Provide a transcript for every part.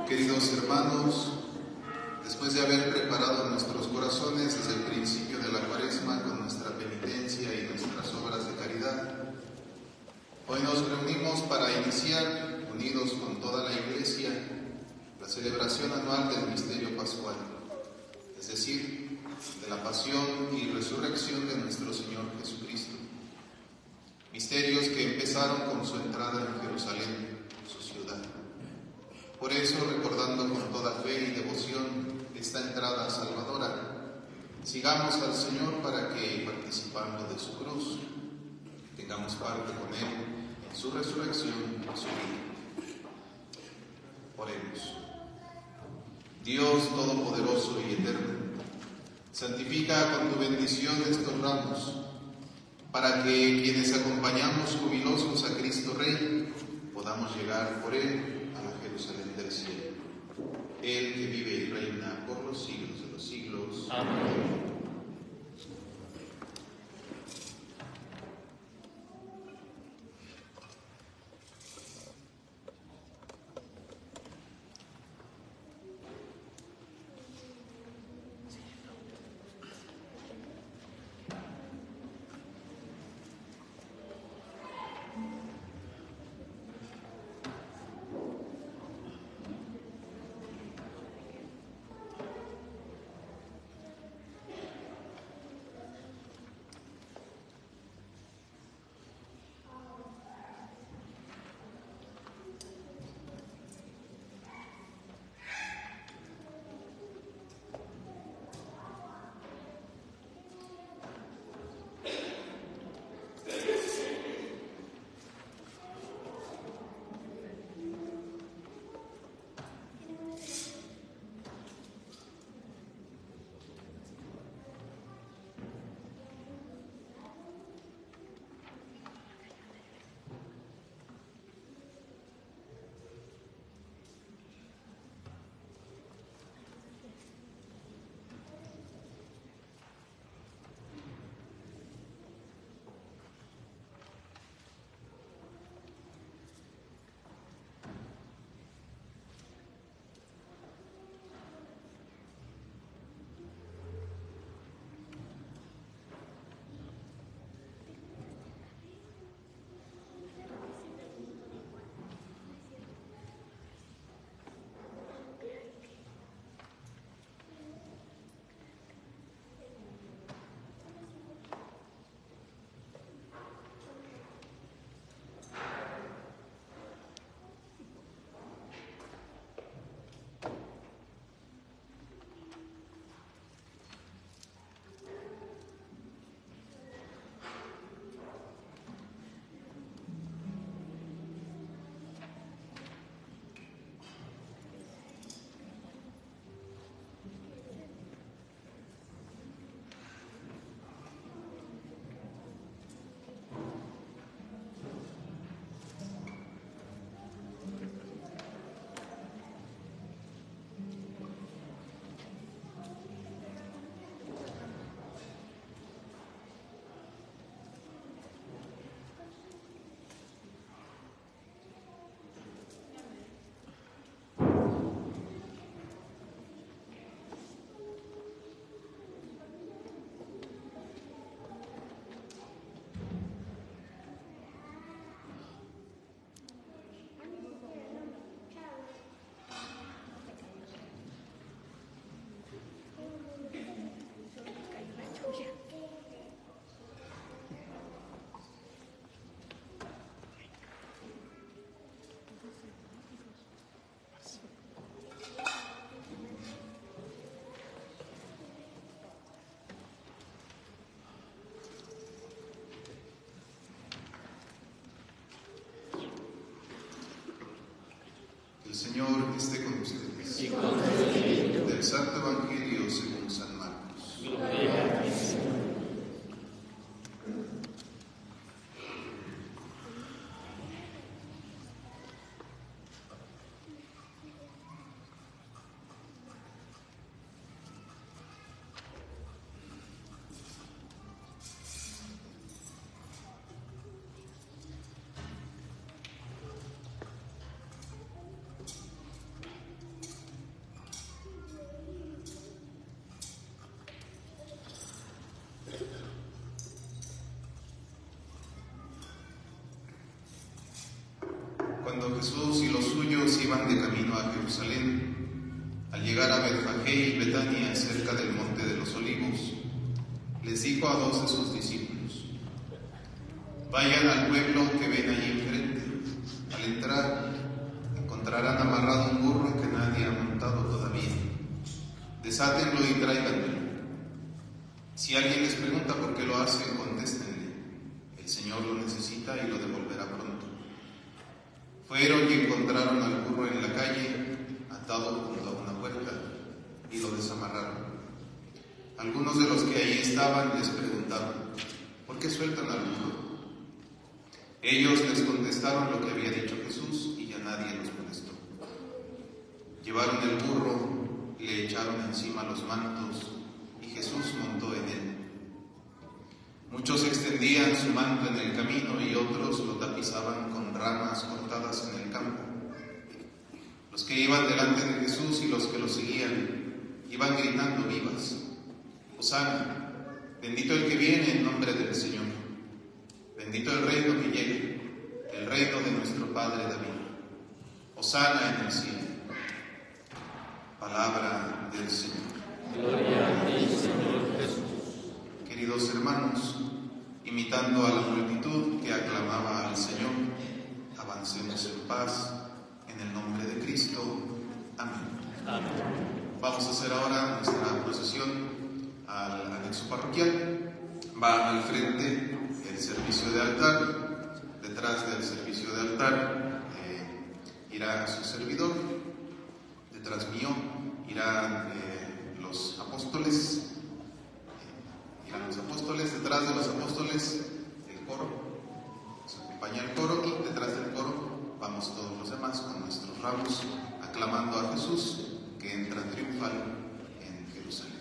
Queridos hermanos, después de haber preparado nuestros corazones desde el principio de la Cuaresma con nuestra penitencia y nuestras obras de caridad, hoy nos reunimos para iniciar, unidos con toda la Iglesia, la celebración anual del misterio pascual, es decir, de la pasión y resurrección de nuestro Señor Jesucristo. Misterios que empezaron con su entrada en Jerusalén, su ciudad. Por eso, recordando con toda fe y devoción esta entrada salvadora, sigamos al Señor para que, participando de su cruz, tengamos parte con Él en su resurrección y su vida. Oremos. Dios Todopoderoso y Eterno, santifica con tu bendición estos ramos, para que quienes acompañamos jubilosos a Cristo Rey, podamos llegar por Él a la Jerusalén del cielo. Él que vive y reina por los siglos de los siglos. Amén. El Señor esté con ustedes. Y con tu espíritu. Del Santo Evangelio según San Marcos. Gloria a ti, Señor. Jesús y los suyos iban de camino a Jerusalén. Al llegar a Betfagé y Betania, cerca del monte de los Olivos, les dijo a 2 de sus discípulos: vayan al pueblo que ven allí enfrente. Al entrar, encontrarán amarrado un burro que nadie ha montado todavía. Desátenlo y tráiganmelo. Si alguien les pregunta por qué lo hacen, contéstenle: el Señor lo necesita y lo devolverá pronto. Fueron y encontraron al burro en la calle, atado junto a una puerta, y lo desamarraron. Algunos de los que allí estaban les preguntaron: ¿por qué sueltan al burro? Ellos les contestaron lo que había dicho Jesús, y ya nadie los molestó. Llevaron el burro, le echaron encima los mantos, y Jesús montó en él. Muchos extendían su manto en el camino y otros lo tapizaban con ramas cortadas en el campo. Los que iban delante de Jesús y los que lo seguían iban gritando vivas: Hosana, bendito el que viene en nombre del Señor. Bendito el reino que llega, el reino de nuestro Padre David. Hosana en el cielo. Palabra del Señor. Gloria a ti, Señor Jesús. Queridos hermanos, imitando a la multitud que aclamaba al Señor, avancemos en paz, en el nombre de Cristo. Amén. Amén. Vamos a hacer ahora nuestra procesión al anexo parroquial. Va al frente el servicio de altar. Detrás del servicio de altar irá su servidor. Detrás mío irán los apóstoles. Irán los apóstoles. Detrás de los apóstoles el coro. Nos acompaña el coro y detrás del coro vamos todos los demás con nuestros ramos aclamando a Jesús que entra triunfal en Jerusalén.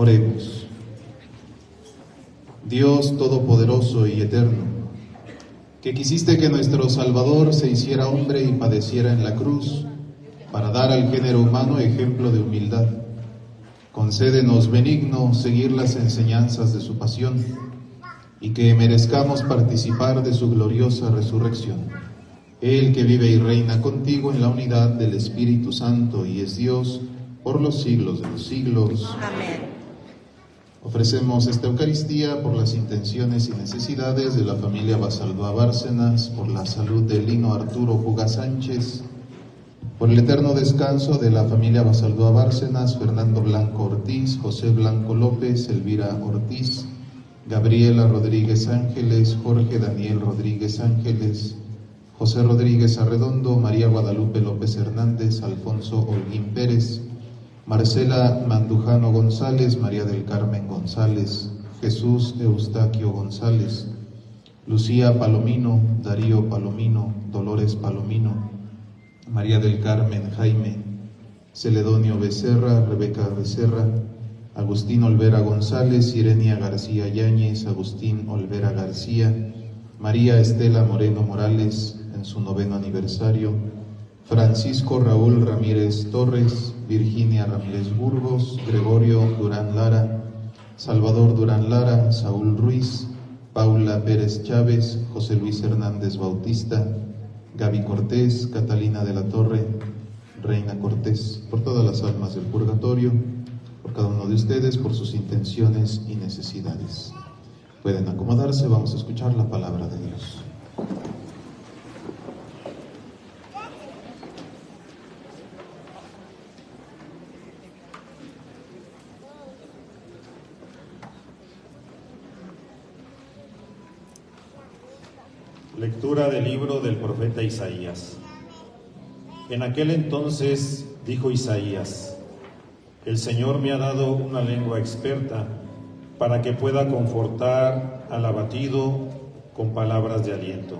Oremos. Dios Todopoderoso y Eterno, que quisiste que nuestro Salvador se hiciera hombre y padeciera en la cruz, para dar al género humano ejemplo de humildad, concédenos benigno seguir las enseñanzas de su pasión, y que merezcamos participar de su gloriosa resurrección. Él que vive y reina contigo en la unidad del Espíritu Santo y es Dios por los siglos de los siglos. Amén. Ofrecemos esta Eucaristía por las intenciones y necesidades de la familia Basaldúa Bárcenas, por la salud de Lino Arturo Puga Sánchez, por el eterno descanso de la familia Basaldúa Bárcenas, Fernando Blanco Ortiz, José Blanco López, Elvira Ortiz, Gabriela Rodríguez Ángeles, Jorge Daniel Rodríguez Ángeles, José Rodríguez Arredondo, María Guadalupe López Hernández, Alfonso Holguín Pérez, Marcela Mandujano González, María del Carmen González, Jesús Eustaquio González, Lucía Palomino, Darío Palomino, Dolores Palomino, María del Carmen Jaime, Celedonio Becerra, Rebeca Becerra, Agustín Olvera González, Irenia García Yáñez, Agustín Olvera García, María Estela Moreno Morales, en su 9º aniversario, Francisco Raúl Ramírez Torres, Virginia Ramírez Burgos, Gregorio Durán Lara, Salvador Durán Lara, Saúl Ruiz, Paula Pérez Chávez, José Luis Hernández Bautista, Gaby Cortés, Catalina de la Torre, Reina Cortés, por todas las almas del purgatorio, por cada uno de ustedes, por sus intenciones y necesidades. Pueden acomodarse, vamos a escuchar la palabra de Dios. Lectura del libro del profeta Isaías. En aquel entonces dijo Isaías: el Señor me ha dado una lengua experta para que pueda confortar al abatido con palabras de aliento.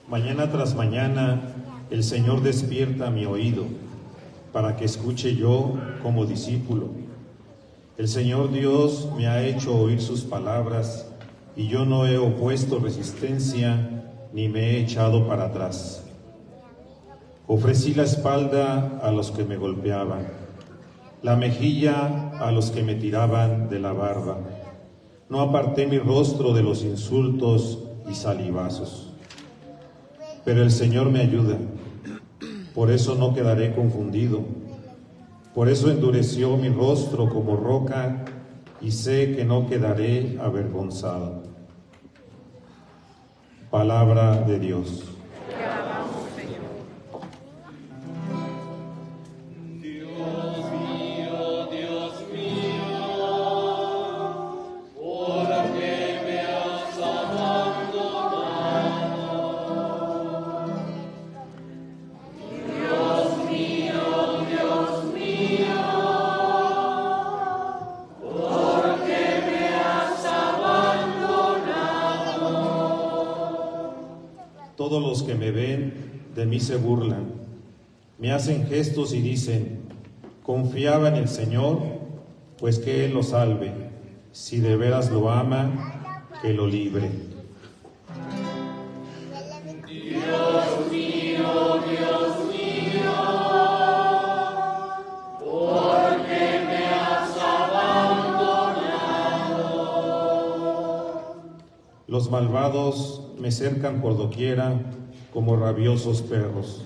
Mañana tras mañana el Señor despierta mi oído para que escuche yo como discípulo. El Señor Dios me ha hecho oír sus palabras y yo no he opuesto resistencia ni me he echado para atrás. Ofrecí la espalda a los que me golpeaban, la mejilla a los que me tiraban de la barba. No aparté mi rostro de los insultos y salivazos. Pero el Señor me ayuda, por eso no quedaré confundido. Por eso endureció mi rostro como roca y sé que no quedaré avergonzado. Palabra de Dios. Te alabamos, Señor. Todos los que me ven de mí se burlan, me hacen gestos y dicen: confiaba en el Señor, pues que Él lo salve, si de veras lo ama, que lo libre. Dios mío, ¿por qué me has abandonado? Los malvados me cercan por doquiera como rabiosos perros.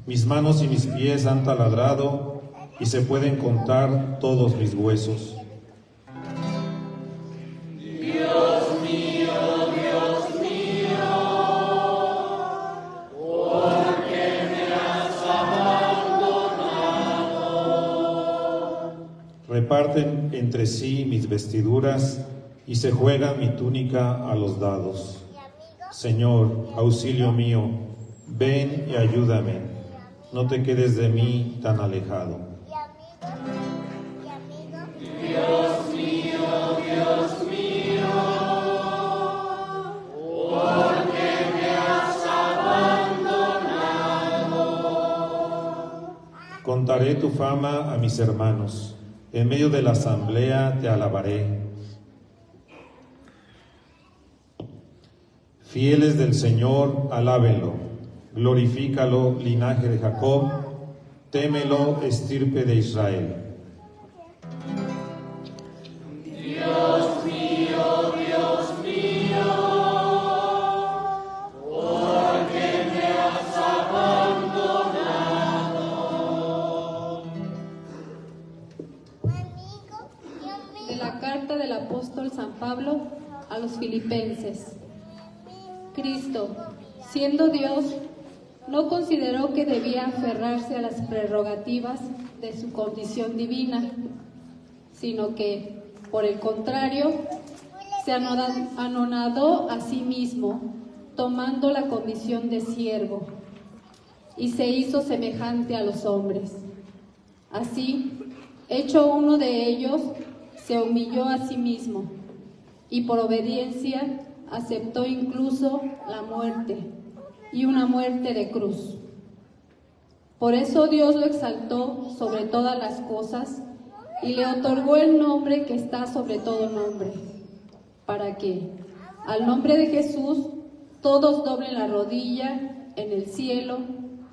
Mis manos y mis pies han taladrado y se pueden contar todos mis huesos. Dios mío, ¿por qué me has abandonado? Reparten entre sí mis vestiduras y se juegan mi túnica a los dados. Señor, auxilio mío, ven y ayúdame, no te quedes de mí tan alejado. Dios mío, ¿por qué me has abandonado? Contaré tu fama a mis hermanos, en medio de la asamblea te alabaré. Fieles del Señor, alábenlo, glorifícalo, linaje de Jacob, témelo, estirpe de Israel. Dios mío, ¿por qué me has abandonado? De la carta del apóstol San Pablo a los Filipenses. Cristo, siendo Dios, no consideró que debía aferrarse a las prerrogativas de su condición divina, sino que, por el contrario, se anonadó a sí mismo, tomando la condición de siervo, y se hizo semejante a los hombres. Así, hecho uno de ellos, se humilló a sí mismo, y por obediencia aceptó incluso la muerte, y una muerte de cruz. Por eso Dios lo exaltó sobre todas las cosas y le otorgó el nombre que está sobre todo nombre, para que, al nombre de Jesús, todos doblen la rodilla en el cielo,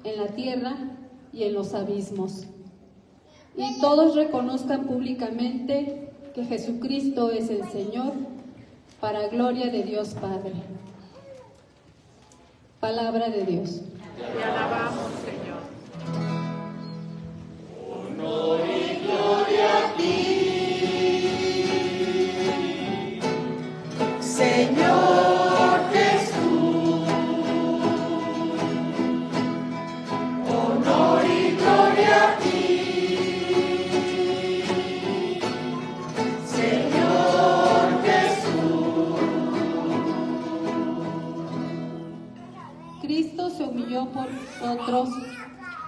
en la tierra y en los abismos, y todos reconozcan públicamente que Jesucristo es el Señor, para gloria de Dios Padre. Palabra de Dios. Te alabamos, Señor. Honor y gloria a ti, Señor Jesús. Honor y gloria a ti, Señor Jesús. Cristo se humilló por nosotros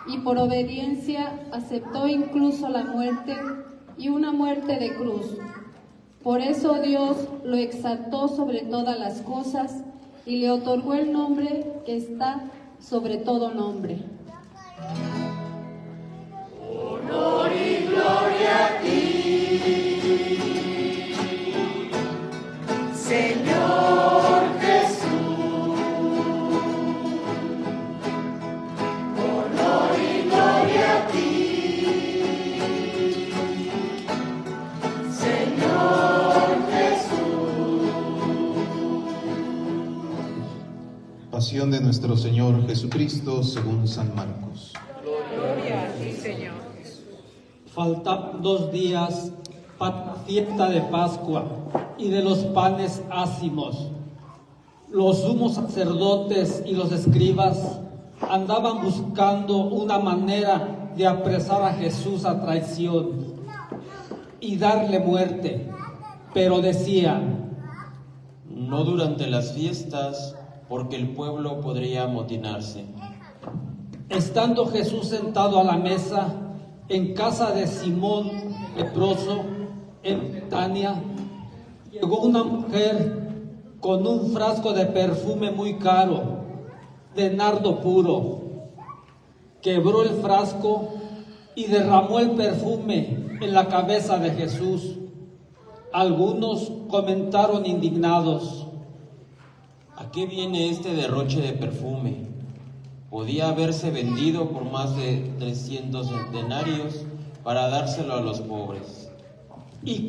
y por obediencia aceptó incluso la muerte y una muerte de cruz. Por eso Dios lo exaltó sobre todas las cosas y le otorgó el nombre que está sobre todo nombre. Honor y gloria a ti, Señor Jesús. Honor y gloria a ti, Señor Jesús. Pasión de nuestro Señor Jesucristo según San Marcos. Gloria a ti, Señor. Faltan 2 días para fiesta de Pascua y de los panes ácimos. Los sumos sacerdotes y los escribas andaban buscando una manera de apresar a Jesús a traición y darle muerte, pero decían: no durante las fiestas, porque el pueblo podría amotinarse. Estando Jesús sentado a la mesa en casa de Simón leproso en Betania, llegó una mujer con un frasco de perfume muy caro, de nardo puro. Quebró el frasco y derramó el perfume en la cabeza de Jesús. Algunos comentaron indignados: ¿a qué viene este derroche de perfume? Podía haberse vendido por más de 300 denarios para dárselo a los pobres. Y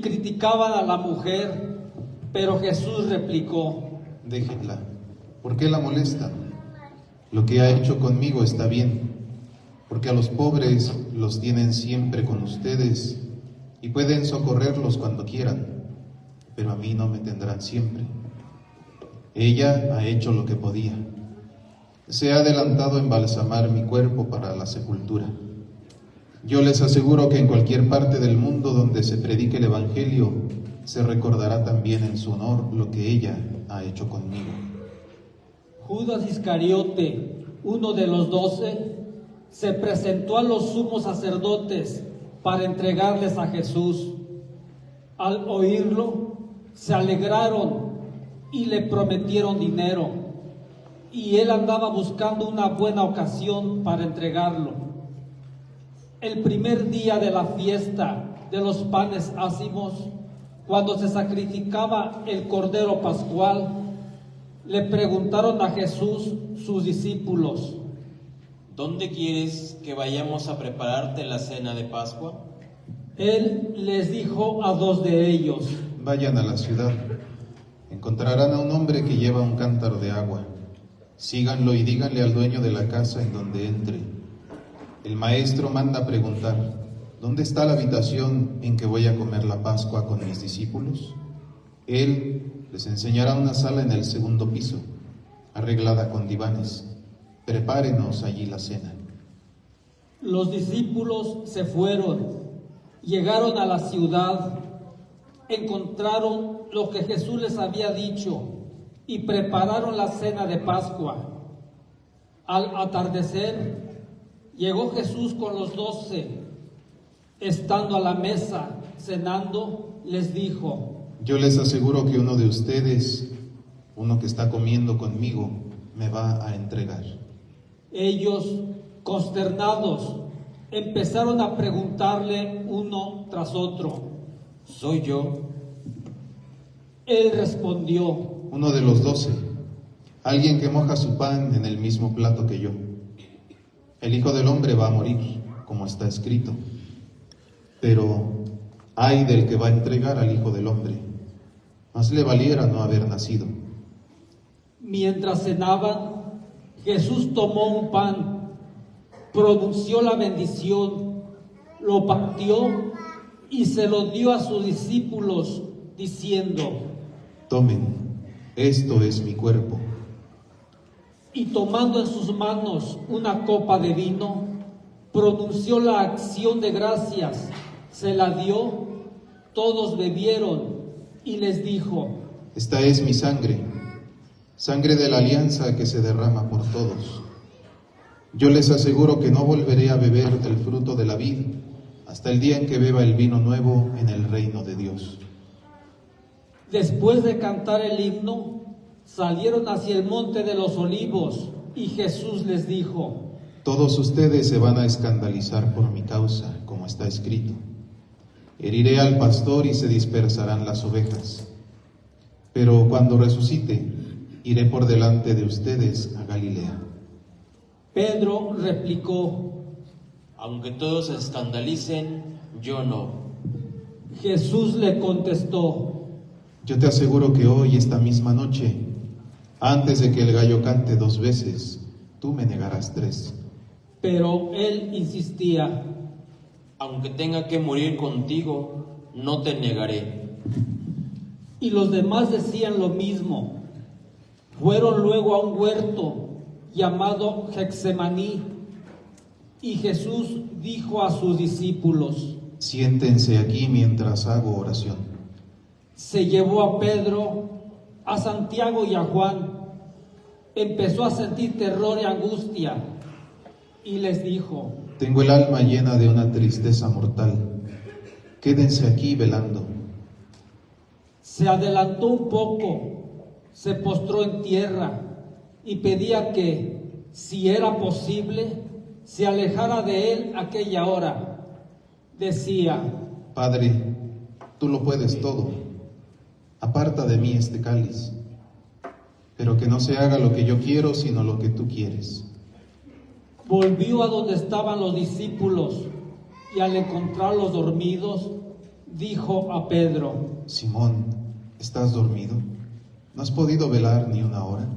criticaban a la mujer, pero Jesús replicó: Déjenla. ¿Por qué la molestan? Lo que ha hecho conmigo está bien, porque a los pobres los tienen siempre con ustedes y pueden socorrerlos cuando quieran, pero a mí no me tendrán siempre. Ella ha hecho lo que podía. Se ha adelantado a embalsamar mi cuerpo para la sepultura. Yo les aseguro que en cualquier parte del mundo donde se predique el Evangelio, se recordará también en su honor lo que ella ha hecho conmigo. Judas Iscariote, uno de los 12, se presentó a los sumos sacerdotes para entregarles a Jesús. Al oírlo, se alegraron y le prometieron dinero, y él andaba buscando una buena ocasión para entregarlo. El primer día de la fiesta de los panes ácimos, cuando se sacrificaba el Cordero Pascual, le preguntaron a Jesús sus discípulos: ¿dónde quieres que vayamos a prepararte la cena de Pascua? Él les dijo a dos de ellos: Vayan a la ciudad, encontrarán a un hombre que lleva un cántaro de agua. Síganlo y díganle al dueño de la casa en donde entre: el maestro manda preguntar, ¿dónde está la habitación en que voy a comer la Pascua con mis discípulos? Él les enseñará una sala en el segundo piso, arreglada con divanes. Prepárenos allí la cena. Los discípulos se fueron, llegaron a la ciudad, encontraron lo que Jesús les había dicho y prepararon la cena de Pascua. Al atardecer, llegó Jesús con los 12. Estando a la mesa, cenando, les dijo: Yo les aseguro que uno de ustedes, uno que está comiendo conmigo, me va a entregar. Ellos, consternados, empezaron a preguntarle uno tras otro: ¿soy yo? Él respondió: Uno de los 12, alguien que moja su pan en el mismo plato que yo. El Hijo del Hombre va a morir, como está escrito. Pero ay del que va a entregar al Hijo del Hombre. Más le valiera no haber nacido. Mientras cenaban, Jesús tomó un pan, pronunció la bendición, lo partió y se lo dio a sus discípulos, diciendo: Tomen, esto es mi cuerpo. Y tomando en sus manos una copa de vino, pronunció la acción de gracias, se la dio, todos bebieron y les dijo: Esta es mi sangre, sangre de la alianza que se derrama por todos. Yo les aseguro que no volveré a beber del fruto de la vid hasta el día en que beba el vino nuevo en el reino de Dios. Después de cantar el himno, salieron hacia el monte de los olivos y Jesús les dijo: Todos ustedes se van a escandalizar por mi causa, como está escrito. Heriré al pastor y se dispersarán las ovejas. Pero cuando resucite, iré por delante de ustedes a Galilea. Pedro replicó: Aunque todos se escandalicen, yo no. Jesús le contestó: Yo te aseguro que hoy, esta misma noche, antes de que el gallo cante 2 veces, tú me negarás 3. Pero él insistía: Aunque tenga que morir contigo, no te negaré. Y los demás decían lo mismo. Fueron luego a un huerto llamado Getsemaní, y Jesús dijo a sus discípulos: Siéntense aquí mientras hago oración. Se llevó a Pedro, a Santiago y a Juan. Empezó a sentir terror y angustia y les dijo: Tengo el alma llena de una tristeza mortal. Quédense aquí velando. Se adelantó un poco, se postró en tierra y pedía que, si era posible, se alejara de él aquella hora. Decía: Padre, tú lo puedes todo. Aparta de mí este cáliz, pero que no se haga lo que yo quiero, sino lo que tú quieres. Volvió a donde estaban los discípulos y al encontrarlos dormidos, dijo a Pedro: Simón, ¿estás dormido? ¿No has podido velar ni una hora?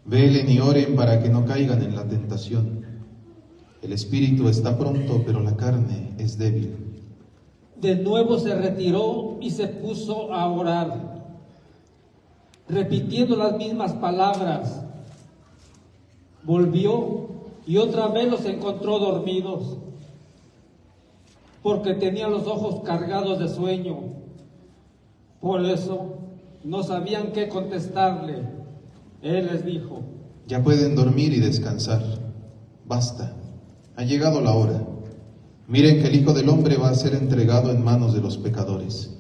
Velen y oren para que no caigan en la tentación. El espíritu está pronto, pero la carne es débil. De nuevo se retiró y se puso a orar, repitiendo las mismas palabras. Volvió y otra vez los encontró dormidos, porque tenían los ojos cargados de sueño. Por eso no sabían qué contestarle. Él les dijo: Ya pueden dormir y descansar. Basta, ha llegado la hora. Miren que el Hijo del Hombre va a ser entregado en manos de los pecadores.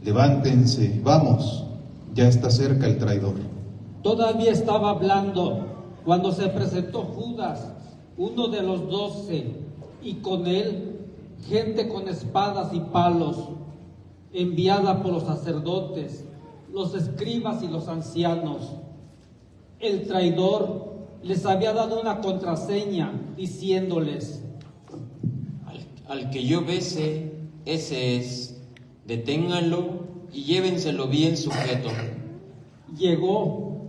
Levántense, vamos, ya está cerca el traidor. Todavía estaba hablando cuando se presentó Judas, uno de los 12, y con él gente con espadas y palos, enviada por los sacerdotes, los escribas y los ancianos. El traidor les había dado una contraseña, diciéndoles: al que yo bese, ese es. Deténganlo y llévenselo bien sujeto. Llegó,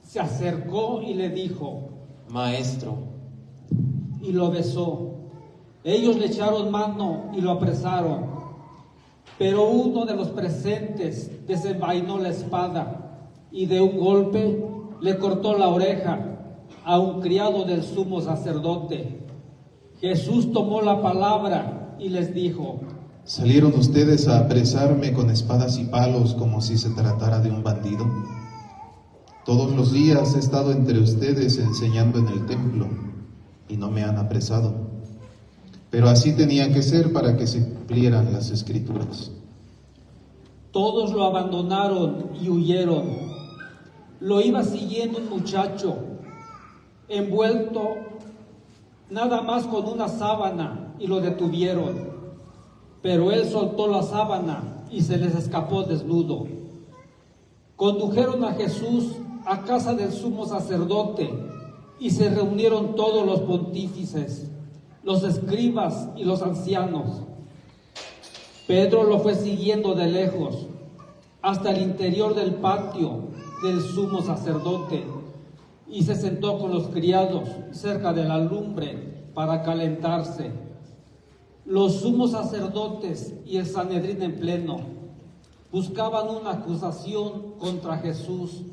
se acercó y le dijo: Maestro. Y lo besó. Ellos le echaron mano y lo apresaron. Pero uno de los presentes desenvainó la espada y de un golpe le cortó la oreja a un criado del sumo sacerdote. Jesús tomó la palabra y les dijo: ¿Salieron ustedes a apresarme con espadas y palos como si se tratara de un bandido? Todos los días he estado entre ustedes enseñando en el templo y no me han apresado. Pero así tenía que ser para que se cumplieran las Escrituras. Todos lo abandonaron y huyeron. Lo iba siguiendo un muchacho, envuelto nada más con una sábana, y lo detuvieron. Pero él soltó la sábana y se les escapó desnudo. Condujeron a Jesús a casa del sumo sacerdote y se reunieron todos los pontífices, los escribas y los ancianos. Pedro lo fue siguiendo de lejos hasta el interior del patio del sumo sacerdote y se sentó con los criados cerca de la lumbre para calentarse. Los sumos sacerdotes y el Sanedrín en pleno buscaban una acusación contra Jesús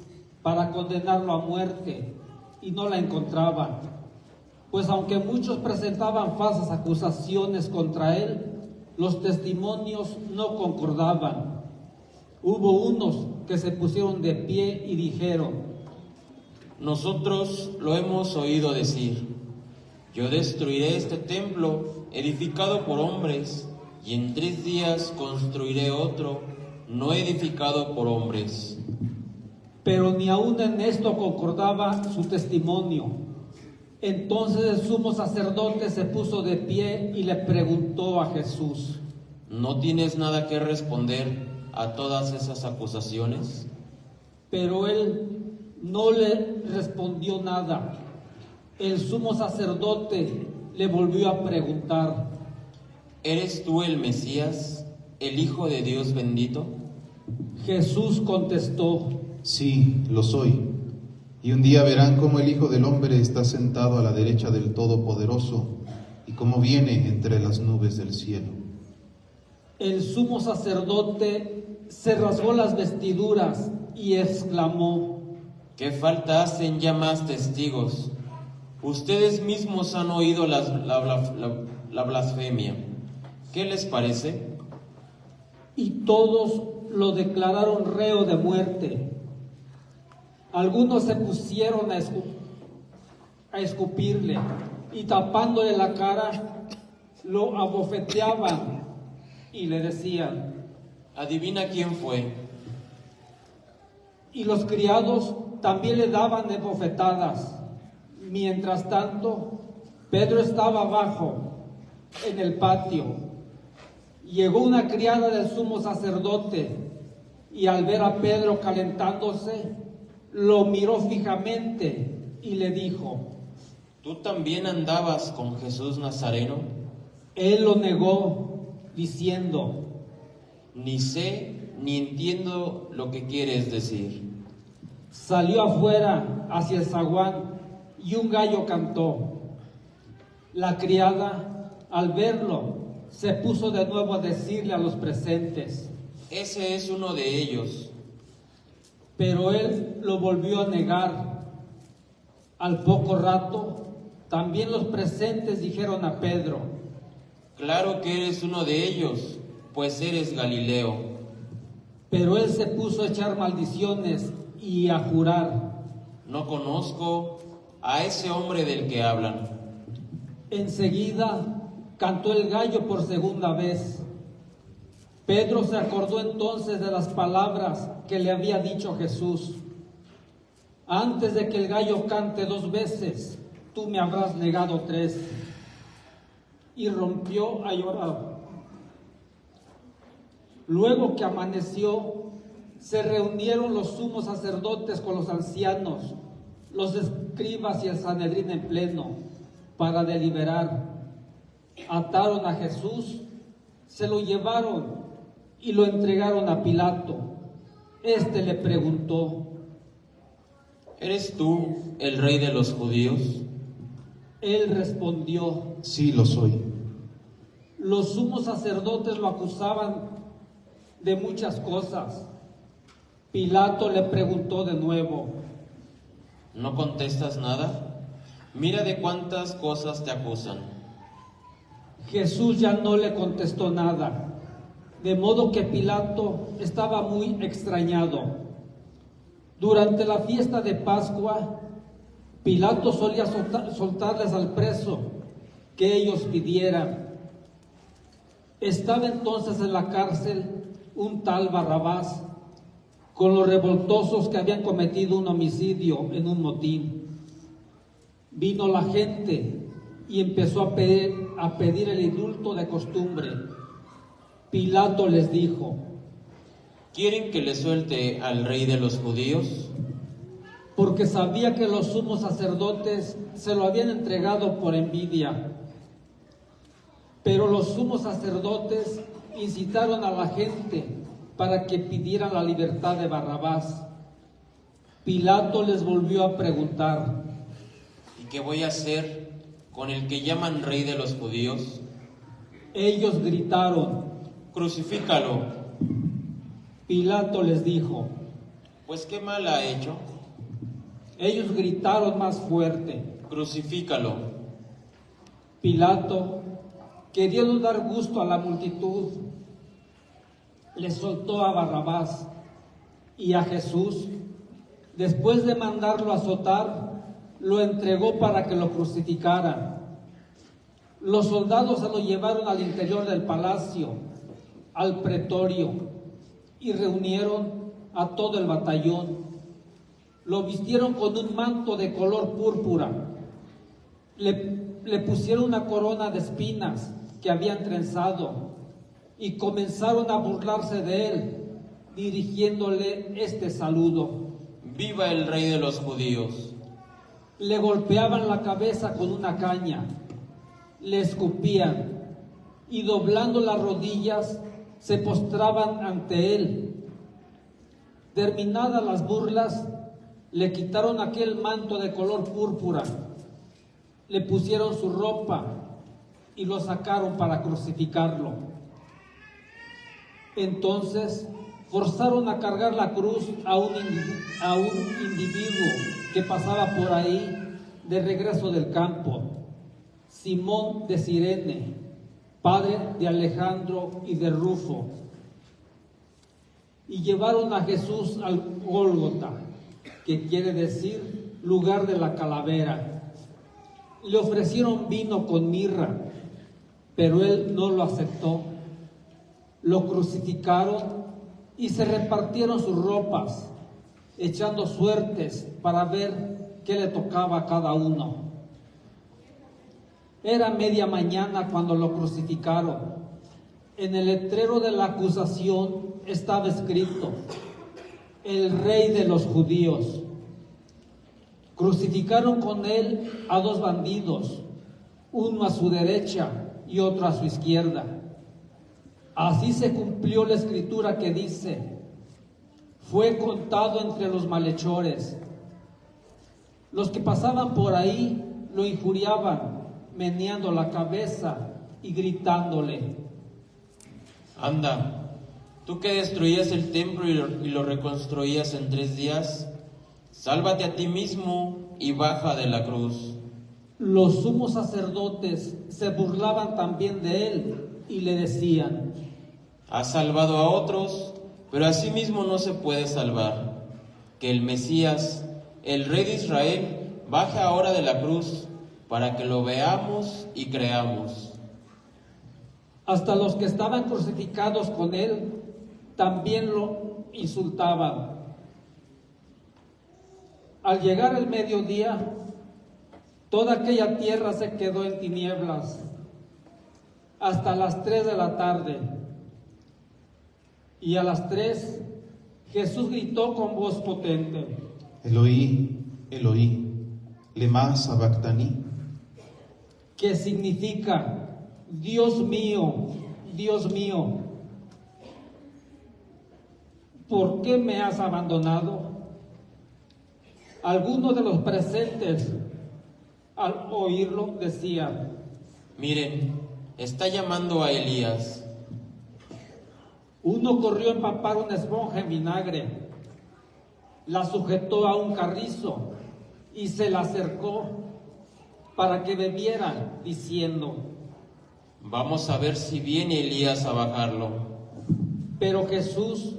para condenarlo a muerte y no la encontraban, pues aunque muchos presentaban falsas acusaciones contra él, los testimonios no concordaban. Hubo unos que se pusieron de pie y dijeron: Nosotros lo hemos oído decir: yo destruiré este templo edificado por hombres, y en 3 días construiré otro no edificado por hombres. Pero ni aún en esto concordaba su testimonio. Entonces el sumo sacerdote se puso de pie y le preguntó a Jesús: ¿No tienes nada que responder a todas esas acusaciones? Pero él no le respondió nada. El sumo sacerdote le volvió a preguntar: ¿Eres tú el Mesías, el Hijo de Dios bendito? Jesús contestó: Sí, lo soy. Y un día verán cómo el Hijo del Hombre está sentado a la derecha del Todopoderoso y cómo viene entre las nubes del cielo. El sumo sacerdote se rasgó las vestiduras y exclamó: ¿Qué falta hacen ya más testigos? Ustedes mismos han oído la blasfemia. ¿Qué les parece? Y todos lo declararon reo de muerte. Algunos se pusieron a escupirle y tapándole la cara lo abofeteaban y le decían: Adivina quién fue. Y los criados también le daban de bofetadas. Mientras tanto, Pedro estaba abajo en el patio. Llegó una criada del sumo sacerdote y al ver a Pedro calentándose, lo miró fijamente y le dijo: ¿Tú también andabas con Jesús Nazareno? Él lo negó, diciendo: Ni sé ni entiendo lo que quieres decir. Salió afuera hacia el zaguán y un gallo cantó. La criada, al verlo, se puso de nuevo a decirle a los presentes: Ese es uno de ellos. Pero él lo volvió a negar. Al poco rato, también los presentes dijeron a Pedro: Claro que eres uno de ellos, pues eres Galileo. Pero él se puso a echar maldiciones y a jurar: No conozco a ese hombre del que hablan. Enseguida cantó el gallo por segunda vez. Pedro se acordó entonces de las palabras que le había dicho Jesús: Antes de que el gallo cante 2 veces, tú me habrás negado 3. y rompió a llorar. Luego que amaneció, se reunieron los sumos sacerdotes con los ancianos, los escribas y el Sanedrín en pleno, para deliberar. Ataron a Jesús, se lo llevaron y lo entregaron a Pilato. Este le preguntó: ¿Eres tú el rey de los judíos? Él respondió: Sí, lo soy. Los sumos sacerdotes lo acusaban de muchas cosas. Pilato le preguntó de nuevo: ¿No contestas nada? Mira de cuántas cosas te acusan. Jesús ya no le contestó nada, de modo que Pilato estaba muy extrañado. Durante la fiesta de Pascua, Pilato solía soltarles al preso que ellos pidieran. Estaba entonces en la cárcel un tal Barrabás, con los revoltosos que habían cometido un homicidio en un motín. Vino la gente y empezó a pedir el indulto de costumbre. Pilato les dijo: ¿Quieren que le suelte al rey de los judíos? Porque sabía que los sumos sacerdotes se lo habían entregado por envidia. Pero los sumos sacerdotes incitaron a la gente para que pidieran la libertad de Barrabás. Pilato les volvió a preguntar: ¿Y qué voy a hacer con el que llaman rey de los judíos? Ellos gritaron: Crucifícalo. Pilato les dijo: Pues qué mal ha hecho. Ellos gritaron más fuerte: Crucifícalo. Pilato, queriendo dar gusto a la multitud, le soltó a Barrabás, y a Jesús, después de mandarlo azotar, lo entregó para que lo crucificaran. Los soldados se lo llevaron al interior del palacio, al pretorio, y reunieron a todo el batallón. Lo vistieron con un manto de color púrpura, le pusieron una corona de espinas que habían trenzado y comenzaron a burlarse de él, dirigiéndole este saludo: ¡Viva el rey de los judíos! Le golpeaban la cabeza con una caña, le escupían y doblando las rodillas se postraban ante él. Terminadas las burlas, le quitaron aquel manto de color púrpura, le pusieron su ropa y lo sacaron para crucificarlo. Entonces forzaron a cargar la cruz a un individuo que pasaba por ahí de regreso del campo, Simón de Cirene, padre de Alejandro y de Rufo. Y llevaron a Jesús al Gólgota, que quiere decir lugar de la calavera. Le ofrecieron vino con mirra, pero él no lo aceptó. Lo crucificaron y se repartieron sus ropas, echando suertes para ver qué le tocaba a cada uno. Era media mañana cuando lo crucificaron. En el letrero de la acusación estaba escrito: el rey de los judíos. Crucificaron con él a dos bandidos, uno a su derecha y otro a su izquierda. Así se cumplió la escritura que dice: fue contado entre los malhechores. Los que pasaban por ahí lo injuriaban, meneando la cabeza y gritándole: Anda, tú que destruías el templo y lo reconstruías en 3 días, sálvate a ti mismo y baja de la cruz. Los sumos sacerdotes se burlaban también de él y le decían: Has salvado a otros, pero a sí mismo no se puede salvar. Que el Mesías, el Rey de Israel, baje ahora de la cruz para que lo veamos y creamos. Hasta los que estaban crucificados con él también lo insultaban. Al llegar el mediodía, toda aquella tierra se quedó en tinieblas. hasta las 3 de la tarde. Y a las 3 Jesús gritó con voz potente: Eloí, Eloí, lema sabactani, que significa: Dios mío, ¿por qué me has abandonado? Algunos de los presentes, al oírlo, decían: Miren, está llamando a Elías. Uno corrió a empapar una esponja en vinagre, la sujetó a un carrizo y se la acercó para que bebieran, diciendo: Vamos a ver si viene Elías a bajarlo. Pero Jesús,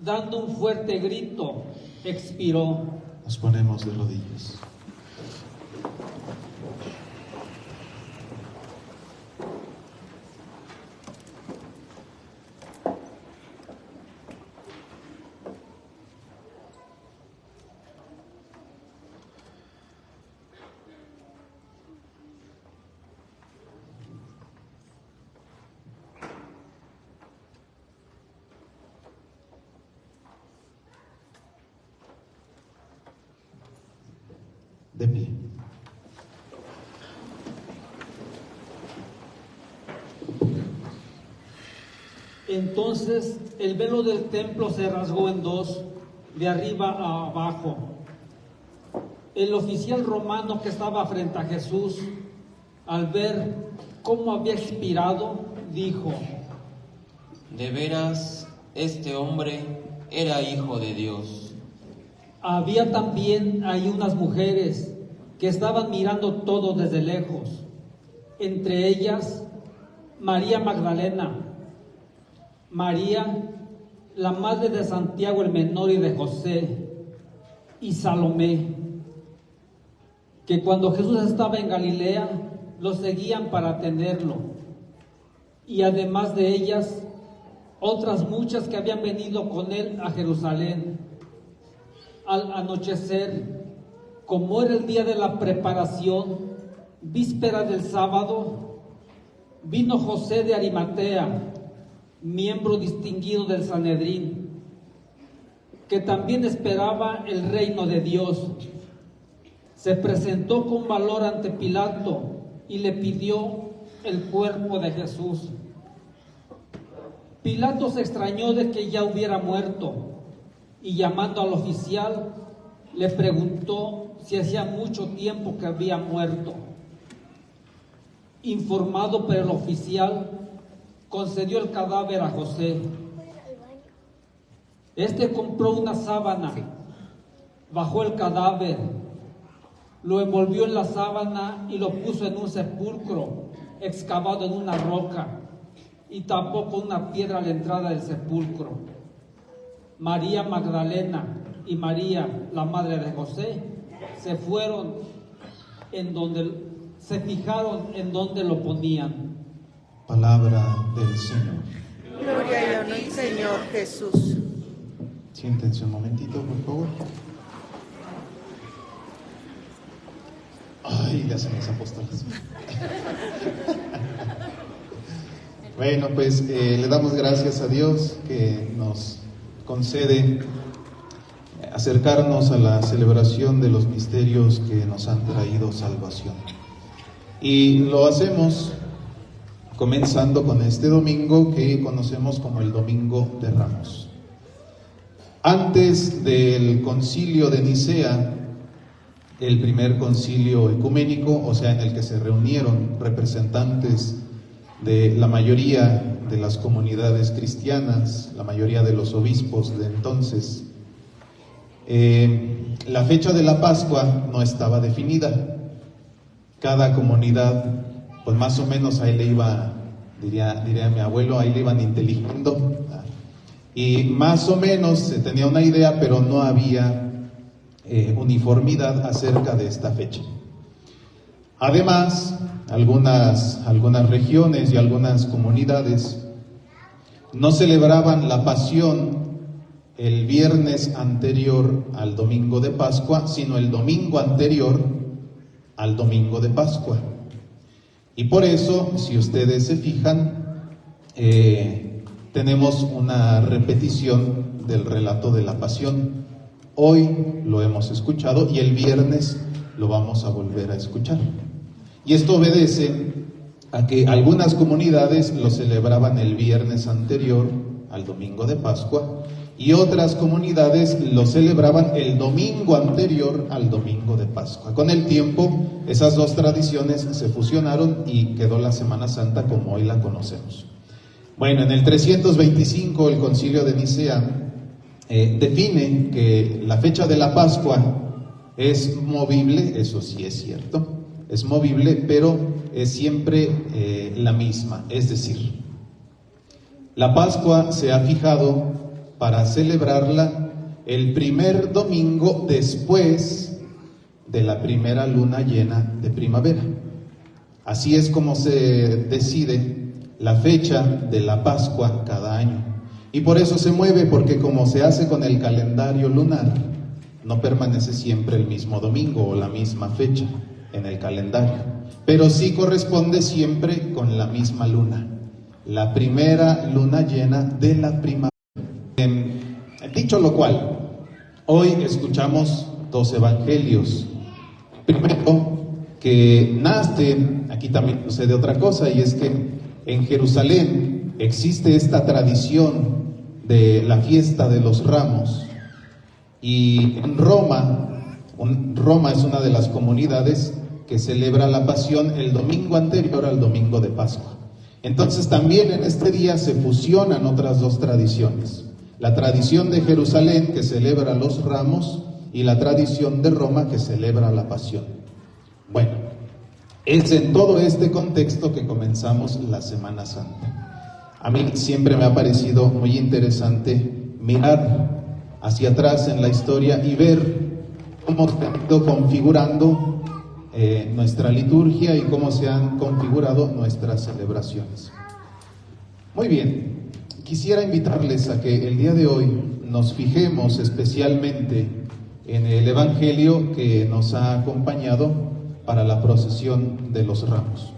dando un fuerte grito, expiró. Nos ponemos de rodillas. De pie. Entonces el velo del templo se rasgó en dos, de arriba a abajo. El oficial romano que estaba frente a Jesús, al ver cómo había expirado, dijo: De veras, este hombre era hijo de Dios. Había también ahí unas mujeres que estaban mirando todo desde lejos, entre ellas María Magdalena, María, la madre de Santiago el menor y de José, y Salomé, que cuando Jesús estaba en Galilea lo seguían para atenderlo, y además de ellas otras muchas que habían venido con él a Jerusalén. Al anochecer, como era el día de la preparación, víspera del sábado, vino José de Arimatea, miembro distinguido del Sanedrín, que también esperaba el reino de Dios. Se presentó con valor ante Pilato y le pidió el cuerpo de Jesús. Pilato se extrañó de que ya hubiera muerto, y llamando al oficial, le preguntó si hacía mucho tiempo que había muerto. Informado por el oficial, concedió el cadáver a José. Este compró una sábana, bajó el cadáver, lo envolvió en la sábana y lo puso en un sepulcro excavado en una roca, y tapó con una piedra la entrada del sepulcro. María Magdalena y María, la madre de José, se fijaron en donde lo ponían. Palabra del Señor. Gloria y honor al Señor Jesús. Siéntense un momentito, por favor. Ay, le hacen los apóstoles. Bueno, pues le damos gracias a Dios que nos concede acercarnos a la celebración de los misterios que nos han traído salvación. Y lo hacemos comenzando con este domingo que conocemos como el Domingo de Ramos. Antes del concilio de Nicea, el primer concilio ecuménico, o sea, en el que se reunieron representantes de la mayoría de las comunidades cristianas, la mayoría de los obispos de entonces, la fecha de la Pascua no estaba definida. Cada comunidad, pues más o menos ahí le iba, diría mi abuelo, ahí le iban inteligiendo, y más o menos se tenía una idea, pero no había uniformidad acerca de esta fecha. Además, algunas regiones y algunas comunidades no celebraban la Pasión el viernes anterior al domingo de Pascua, sino el domingo anterior al domingo de Pascua. Y por eso, si ustedes se fijan, tenemos una repetición del relato de la pasión. Hoy lo hemos escuchado y el viernes lo vamos a volver a escuchar. Y esto obedece a que algunas comunidades lo celebraban el viernes anterior al domingo de Pascua y otras comunidades lo celebraban el domingo anterior al domingo de Pascua. Con el tiempo, esas dos tradiciones se fusionaron y quedó la Semana Santa como hoy la conocemos. Bueno, en el 325 el Concilio de Nicea define que la fecha de la Pascua es movible, eso sí es cierto, es movible, pero es siempre la misma, es decir, la Pascua se ha fijado para celebrarla el primer domingo después de la primera luna llena de primavera. Así es como se decide la fecha de la Pascua cada año. Y por eso se mueve, porque como se hace con el calendario lunar, no permanece siempre el mismo domingo o la misma fecha en el calendario, pero sí corresponde siempre con la misma luna, la primera luna llena de la primavera. Dicho lo cual, hoy escuchamos dos evangelios. Primero, que nace, aquí también sucede otra cosa, y es que en Jerusalén existe esta tradición de la fiesta de los ramos, y en Roma es una de las comunidades que celebra la pasión el domingo anterior al domingo de Pascua. Entonces también en este día se fusionan otras dos tradiciones: la tradición de Jerusalén, que celebra los ramos, y la tradición de Roma, que celebra la pasión. Bueno, es en todo este contexto que comenzamos la Semana Santa. A mí siempre me ha parecido muy interesante mirar hacia atrás en la historia y ver cómo se ha ido configurando nuestra liturgia y cómo se han configurado nuestras celebraciones. Muy bien. Quisiera invitarles a que el día de hoy nos fijemos especialmente en el Evangelio que nos ha acompañado para la procesión de los ramos,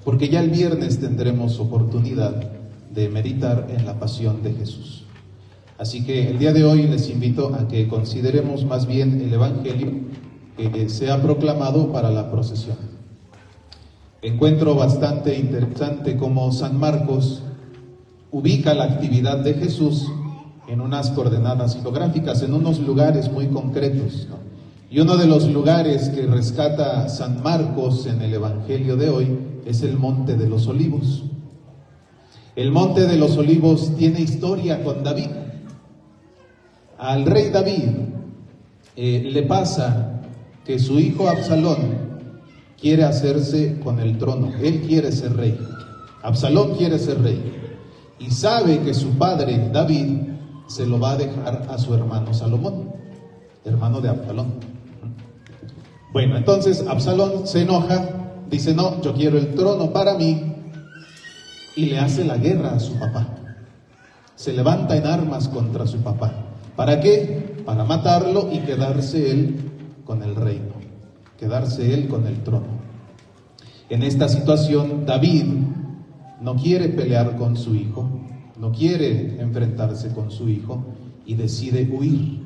porque ya el viernes tendremos oportunidad de meditar en la pasión de Jesús. Así que el día de hoy les invito a que consideremos más bien el Evangelio que se ha proclamado para la procesión. Encuentro bastante interesante cómo San Marcos ubica la actividad de Jesús en unas coordenadas geográficas, en unos lugares muy concretos, ¿no? Y uno de los lugares que rescata San Marcos en el Evangelio de hoy es el Monte de los Olivos. El Monte de los Olivos tiene historia con David. Al rey David le pasa que su hijo Absalón quiere hacerse con el trono. Él quiere ser rey. Absalón quiere ser rey. Y sabe que su padre, David, se lo va a dejar a su hermano Salomón, hermano de Absalón. Bueno, entonces Absalón se enoja, dice: no, yo quiero el trono para mí, y le hace la guerra a su papá. Se levanta en armas contra su papá. ¿Para qué? Para matarlo y quedarse él con el reino, quedarse él con el trono. En esta situación, David no quiere pelear con su hijo, no quiere enfrentarse con su hijo y decide huir,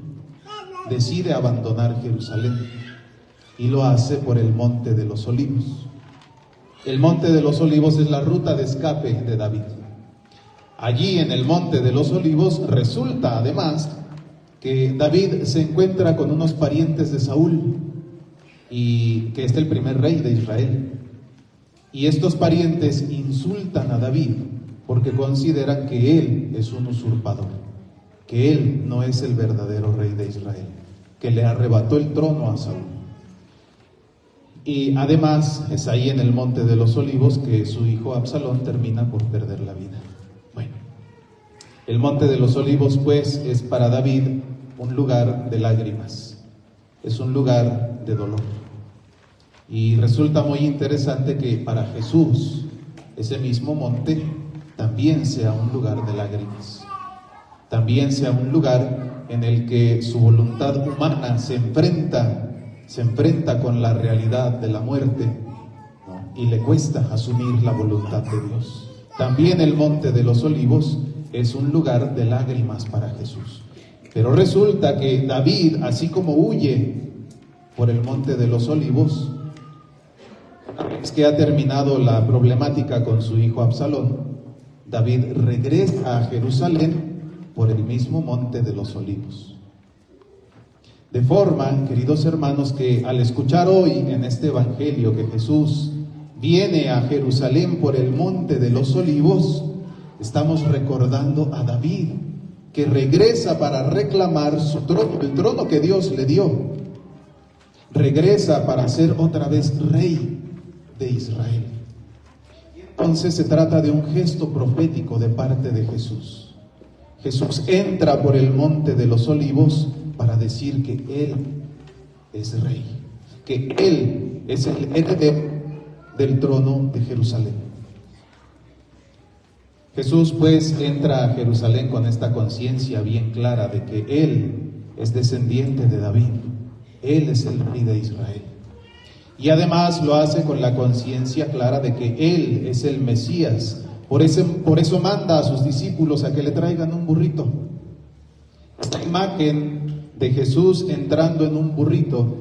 decide abandonar Jerusalén, y lo hace por el Monte de los Olivos. El Monte de los Olivos es la ruta de escape de David. Allí en el Monte de los Olivos resulta además que David se encuentra con unos parientes de Saúl, y que es el primer rey de Israel. Y estos parientes insultan a David porque consideran que él es un usurpador, que él no es el verdadero rey de Israel, que le arrebató el trono a Saúl. Y además es ahí en el Monte de los Olivos que su hijo Absalón termina por perder la vida. Bueno, el Monte de los Olivos pues es para David un lugar de lágrimas, es un lugar de dolor. Y resulta muy interesante que para Jesús ese mismo monte también sea un lugar de lágrimas, también sea un lugar en el que su voluntad humana se enfrenta con la realidad de la muerte, ¿no? y le cuesta asumir la voluntad de Dios. También el Monte de los Olivos es un lugar de lágrimas para Jesús. Pero resulta que David, así como huye por el Monte de los Olivos, es que ha terminado la problemática con su hijo Absalón, David regresa a Jerusalén por el mismo Monte de los Olivos. De forma, queridos hermanos, que al escuchar hoy en este Evangelio que Jesús viene a Jerusalén por el Monte de los Olivos, estamos recordando a David, que regresa para reclamar su trono, el trono que Dios le dio. Regresa para ser otra vez rey de Israel. Entonces se trata de un gesto profético de parte de Jesús. Jesús entra por el Monte de los Olivos para decir que Él es rey, que Él es el heredero del trono de Jerusalén. Jesús pues entra a Jerusalén con esta conciencia bien clara de que Él es descendiente de David, Él es el rey de Israel. Y además lo hace con la conciencia clara de que Él es el Mesías. Por eso manda a sus discípulos a que le traigan un burrito. Esta imagen de Jesús entrando en un burrito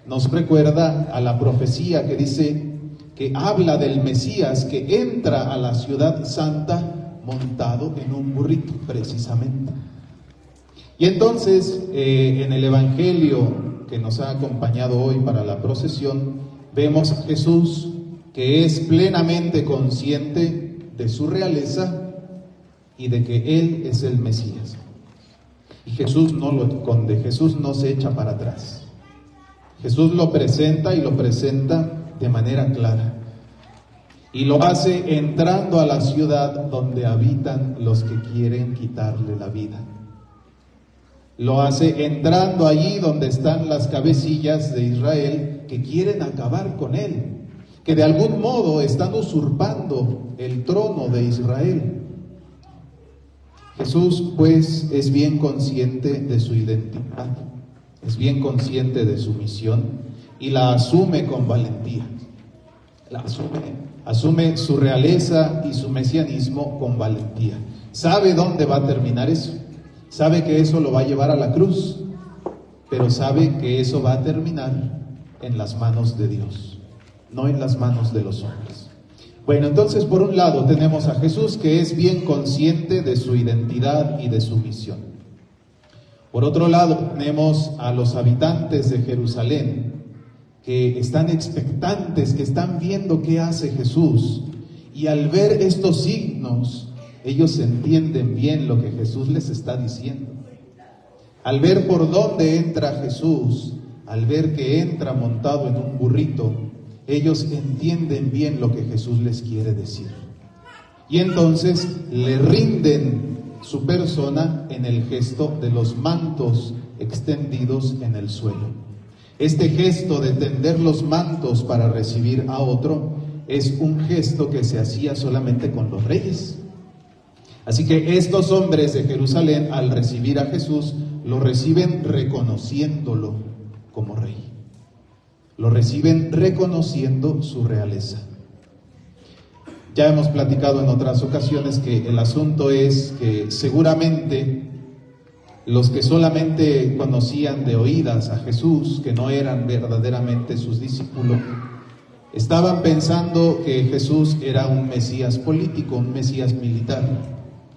nos recuerda a la profecía que dice, que habla del Mesías que entra a la ciudad santa montado en un burrito, precisamente. Y entonces, en el Evangelio que nos ha acompañado hoy para la procesión, vemos a Jesús que es plenamente consciente de su realeza y de que Él es el Mesías. Y Jesús no lo esconde, Jesús no se echa para atrás. Jesús lo presenta y lo presenta de manera clara. Y lo hace entrando a la ciudad donde habitan los que quieren quitarle la vida. Lo hace entrando allí donde están las cabecillas de Israel que quieren acabar con él, que de algún modo están usurpando el trono de Israel. Jesús, pues, es bien consciente de su identidad, es bien consciente de su misión y la asume con valentía. Asume su realeza y su mesianismo con valentía. Sabe dónde va a terminar eso. Sabe que eso lo va a llevar a la cruz, pero sabe que eso va a terminar en las manos de Dios, no en las manos de los hombres. Bueno, entonces por un lado tenemos a Jesús que es bien consciente de su identidad y de su misión. Por otro lado tenemos a los habitantes de Jerusalén que están expectantes, que están viendo qué hace Jesús, y al ver estos signos, ellos entienden bien lo que Jesús les está diciendo. Al ver por dónde entra Jesús, al ver que entra montado en un burrito, ellos entienden bien lo que Jesús les quiere decir. Y entonces le rinden su persona en el gesto de los mantos extendidos en el suelo. Este gesto de tender los mantos para recibir a otro es un gesto que se hacía solamente con los reyes. Así que estos hombres de Jerusalén, al recibir a Jesús, lo reciben reconociéndolo como rey. Lo reciben reconociendo su realeza. Ya hemos platicado en otras ocasiones que el asunto es que seguramente los que solamente conocían de oídas a Jesús, que no eran verdaderamente sus discípulos, estaban pensando que Jesús era un Mesías político, un Mesías militar,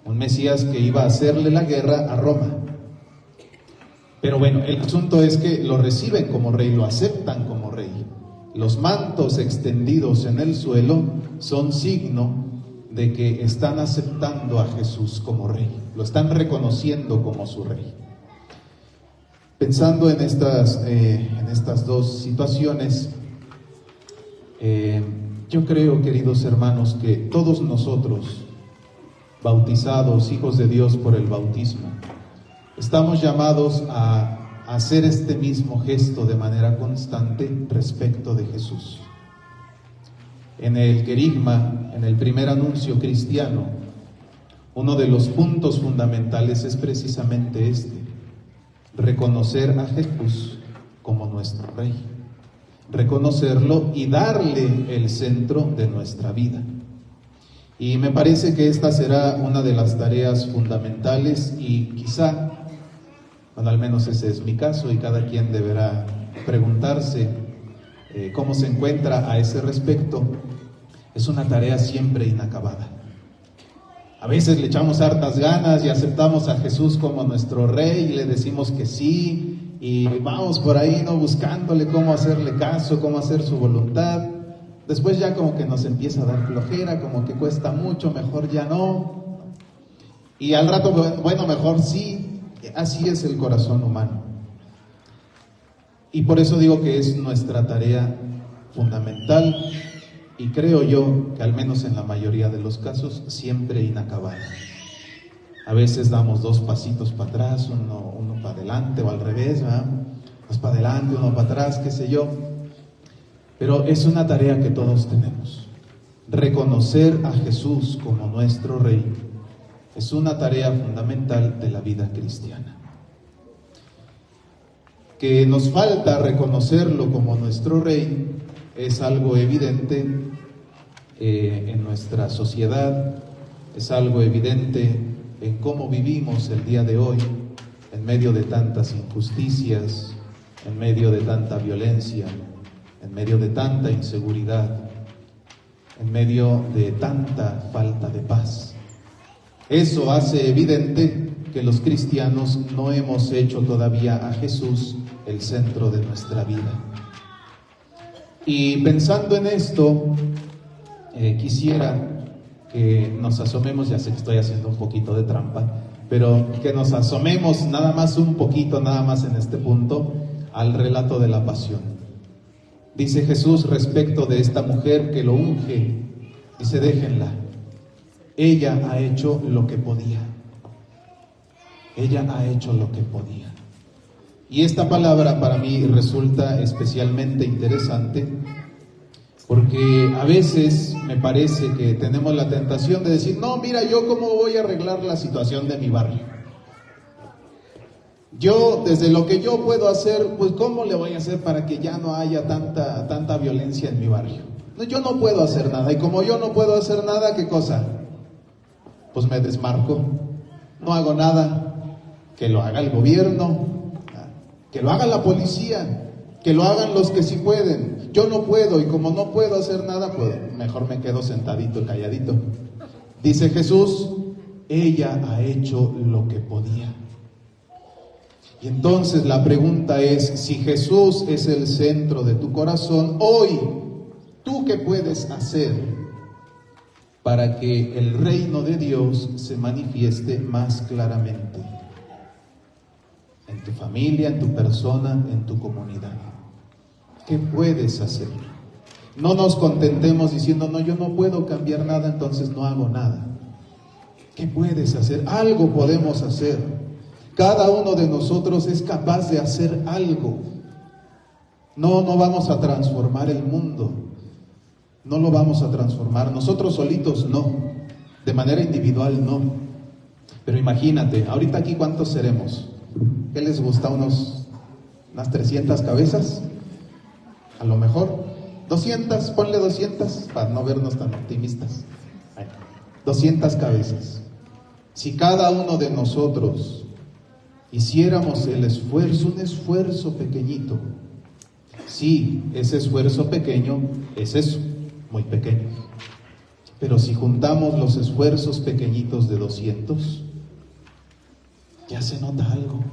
un Mesías que iba a hacerle la guerra a Roma. Pero bueno, el asunto es que lo reciben como rey, lo aceptan como rey. Los mantos extendidos en el suelo son signo de que están aceptando a Jesús como rey, lo están reconociendo como su rey. Pensando en estas dos situaciones, yo creo, queridos hermanos, que todos nosotros, bautizados, hijos de Dios por el bautismo, estamos llamados a hacer este mismo gesto de manera constante respecto de Jesús. En el querigma, en el primer anuncio cristiano, uno de los puntos fundamentales es precisamente este: reconocer a Jesús como nuestro Rey, reconocerlo y darle el centro de nuestra vida. Y me parece que esta será una de las tareas fundamentales y quizá, bueno, al menos ese es mi caso y cada quien deberá preguntarse cómo se encuentra a ese respecto. Es una tarea siempre inacabada. A veces le echamos hartas ganas y aceptamos a Jesús como nuestro Rey y le decimos que sí, y vamos por ahí no buscándole cómo hacerle caso, cómo hacer su voluntad. Después ya como que nos empieza a dar flojera, como que cuesta mucho, mejor ya no. Y al rato, bueno, mejor sí. Así es el corazón humano. Y por eso digo que es nuestra tarea fundamental y creo yo que al menos en la mayoría de los casos siempre inacabada. A veces damos 2 pasitos para atrás, uno para adelante o al revés, ¿verdad? 2 para adelante, 1 para atrás, qué sé yo. Pero es una tarea que todos tenemos. Reconocer a Jesús como nuestro Rey es una tarea fundamental de la vida cristiana. Que nos falta reconocerlo como nuestro Rey es algo evidente en nuestra sociedad, es algo evidente en cómo vivimos el día de hoy, en medio de tantas injusticias, en medio de tanta violencia, en medio de tanta inseguridad, en medio de tanta falta de paz. Eso hace evidente que los cristianos no hemos hecho todavía a Jesús el centro de nuestra vida. Y pensando en esto, quisiera que nos asomemos, ya sé que estoy haciendo un poquito de trampa, pero que nos asomemos nada más un poquito, nada más en este punto, al relato de la pasión. Dice Jesús respecto de esta mujer que lo unge, dice: déjenla, ella ha hecho lo que podía. Ella ha hecho lo que podía. Y esta palabra para mí resulta especialmente interesante porque a veces me parece que tenemos la tentación de decir: no, mira, yo cómo voy a arreglar la situación de mi barrio. Yo, desde lo que yo puedo hacer, pues ¿cómo le voy a hacer para que ya no haya tanta violencia en mi barrio? No, yo no puedo hacer nada, y como yo no puedo hacer nada, ¿qué cosa? Pues me desmarco, no hago nada. Que lo haga el gobierno, que lo haga la policía, que lo hagan los que sí pueden. Yo no puedo, y como no puedo hacer nada, pues mejor me quedo sentadito y calladito. Dice Jesús: ella ha hecho lo que podía. Y entonces la pregunta es: si Jesús es el centro de tu corazón, hoy, ¿tú qué puedes hacer para que el reino de Dios se manifieste más claramente? En tu familia, en tu persona, en tu comunidad. ¿Qué puedes hacer? No nos contentemos diciendo: no, yo no puedo cambiar nada, entonces no hago nada. ¿Qué puedes hacer? Algo podemos hacer. Cada uno de nosotros es capaz de hacer algo. No vamos a transformar el mundo. No lo vamos a transformar. Nosotros solitos no. De manera individual no. Pero imagínate, ahorita aquí ¿cuántos seremos? ¿Qué les gusta? ¿Unas 300 cabezas? A lo mejor 200, ponle 200 para no vernos tan optimistas. 200 cabezas. Si cada uno de nosotros hiciéramos el esfuerzo, un esfuerzo pequeñito, sí, ese esfuerzo pequeño es eso, muy pequeño, pero si juntamos los esfuerzos pequeñitos de 200, ya se nota algo,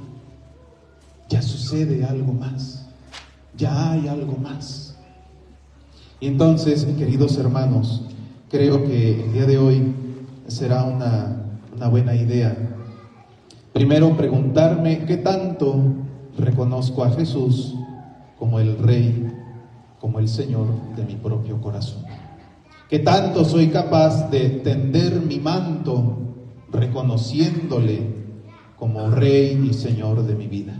ya sucede algo más, ya hay algo más. Y entonces, queridos hermanos, creo que el día de hoy será una buena idea. Primero, preguntarme qué tanto reconozco a Jesús como el Rey, como el Señor de mi propio corazón. Qué tanto soy capaz de tender mi manto reconociéndole como Rey y Señor de mi vida.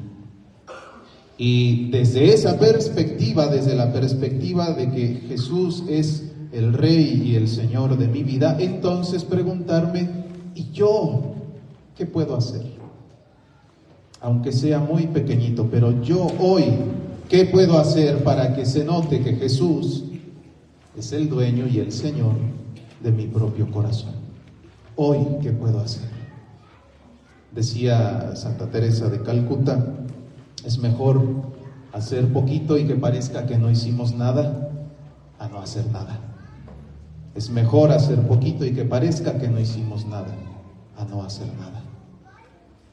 Y desde esa perspectiva, desde la perspectiva de que Jesús es el Rey y el Señor de mi vida, entonces preguntarme: ¿y yo qué puedo hacer? Aunque sea muy pequeñito, pero yo hoy, ¿Qué puedo hacer para que se note que Jesús es el dueño y el Señor de mi propio corazón? Hoy, ¿qué puedo hacer? Decía Santa Teresa de Calcuta, es mejor hacer poquito y que parezca que no hicimos nada, a no hacer nada. Es mejor hacer poquito y que parezca que no hicimos nada, a no hacer nada.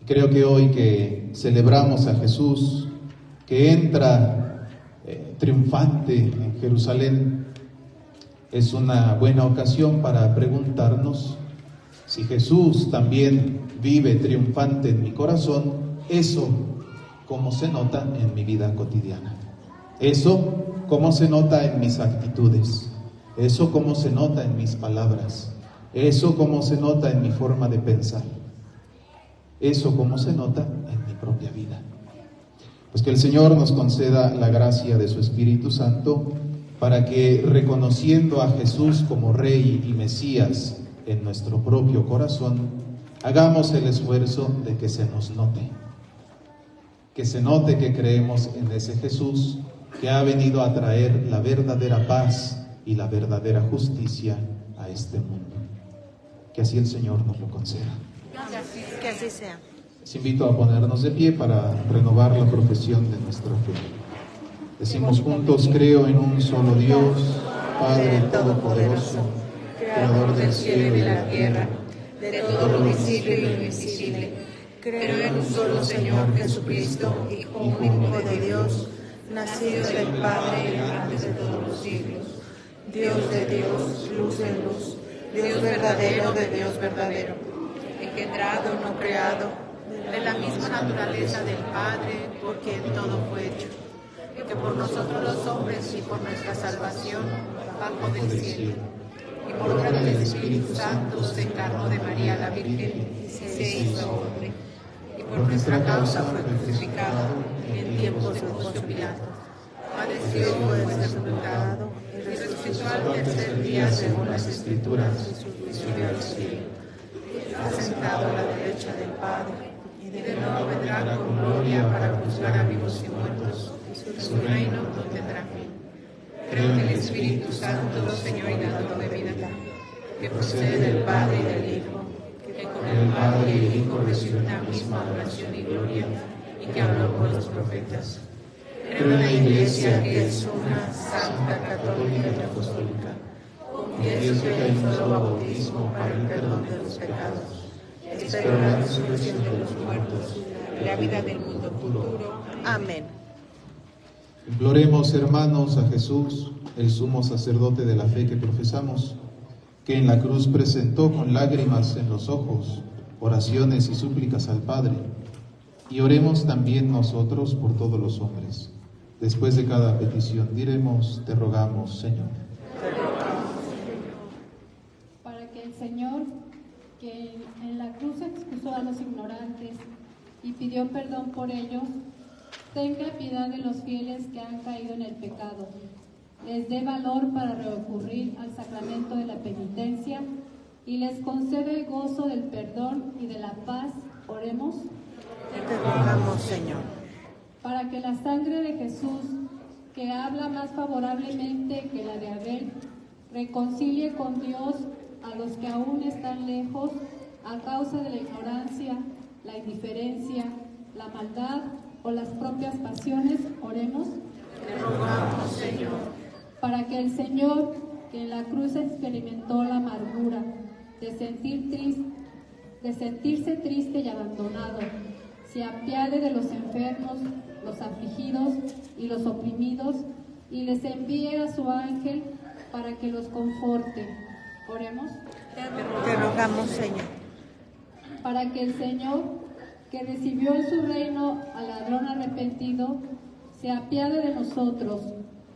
Y creo que hoy que celebramos a Jesús, que entra triunfante en Jerusalén, es una buena ocasión para preguntarnos si Jesús también vive triunfante en mi corazón. Eso, ¿cómo se nota en mi vida cotidiana? Eso, ¿cómo se nota en mis actitudes? Eso, ¿cómo se nota en mis palabras? Eso, ¿cómo se nota en mi forma de pensar? Eso, ¿cómo se nota en mi propia vida? Pues que el Señor nos conceda la gracia de su Espíritu Santo para que, reconociendo a Jesús como Rey y Mesías en nuestro propio corazón, hagamos el esfuerzo de que se nos note. Que se note que creemos en ese Jesús que ha venido a traer la verdadera paz y la verdadera justicia a este mundo. Que así el Señor nos lo conceda. Que así sea. Les invito a ponernos de pie para renovar la profesión de nuestra fe. Decimos juntos: creo en un solo Dios, Padre Todopoderoso, Creador del cielo y de la tierra, de todo lo visible y lo invisible. Creo en un solo Señor Jesucristo, Hijo único de Dios, nacido del Padre antes de todos los siglos. Dios de Dios, luz de luz, Dios verdadero de Dios verdadero, engendrado, no creado, de la misma naturaleza del Padre, por quien todo fue hecho, que por nosotros los hombres y por nuestra salvación bajó del cielo, y por obra del Espíritu Santo se encarnó de María la Virgen y se hizo hombre, y por nuestra causa fue crucificado en tiempos de Poncio Pilato, padeció y fue sepultado, y resucitó al tercer día según las Escrituras, y subió al cielo, está sentado a la derecha del Padre, y de nuevo vendrá con gloria para juzgar a vivos y muertos, y su reino no tendrá fin. Creo en el Espíritu Santo, Señor y dador de vida, que procede del Padre y del Hijo, que con el Padre y el Hijo recibe una misma adoración y gloria, y que habló por los profetas. Creo en la Iglesia, que es una, santa, católica y apostólica. Confieso que hay un solo bautismo para el perdón de los pecados. Espero la resurrección de los muertos y la vida del mundo futuro. Amén. Imploremos, hermanos, a Jesús, el sumo sacerdote de la fe que profesamos, que en la cruz presentó con lágrimas en los ojos oraciones y súplicas al Padre, y oremos también nosotros por todos los hombres. Después de cada petición diremos: te rogamos, Señor. Para que el Señor, que en la cruz excusó a los ignorantes y pidió perdón por ellos, tenga piedad de los fieles que han caído en el pecado, les dé valor para recurrir al sacramento de la penitencia y les conceda el gozo del perdón y de la paz. Oremos. Te rogamos, Señor. Para que la sangre de Jesús, que habla más favorablemente que la de Abel, reconcilie con Dios a los que aún están lejos a causa de la ignorancia, la indiferencia, la maldad o las propias pasiones. Oremos. Te rogamos, Señor. Para que el Señor, que en la cruz experimentó la amargura de sentirse triste y abandonado, se apiade de los enfermos, los afligidos y los oprimidos, y les envíe a su ángel para que los conforte. Oremos. Te rogamos, Señor. Para que el Señor, que recibió en su reino al ladrón arrepentido, se apiade de nosotros,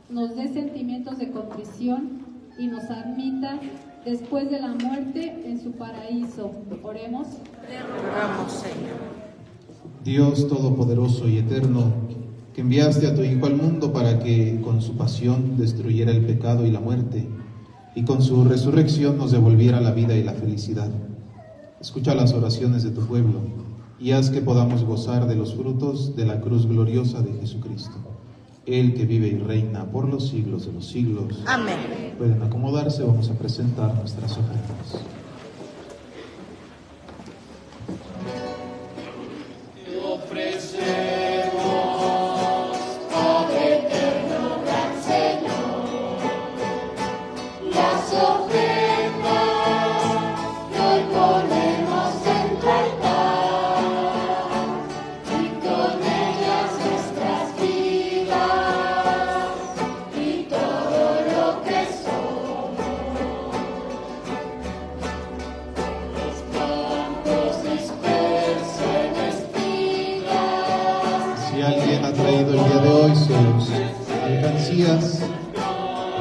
nos dé sentimientos de contrición y nos admita después de la muerte en su paraíso. Oremos. Te rogamos, Señor. Dios Todopoderoso y Eterno, que enviaste a tu Hijo al mundo para que con su pasión destruyera el pecado y la muerte, y con su resurrección nos devolviera la vida y la felicidad. Escucha las oraciones de tu pueblo y haz que podamos gozar de los frutos de la cruz gloriosa de Jesucristo. Él que vive y reina por los siglos de los siglos. Amén. Pueden acomodarse, vamos a presentar nuestras ofrendas.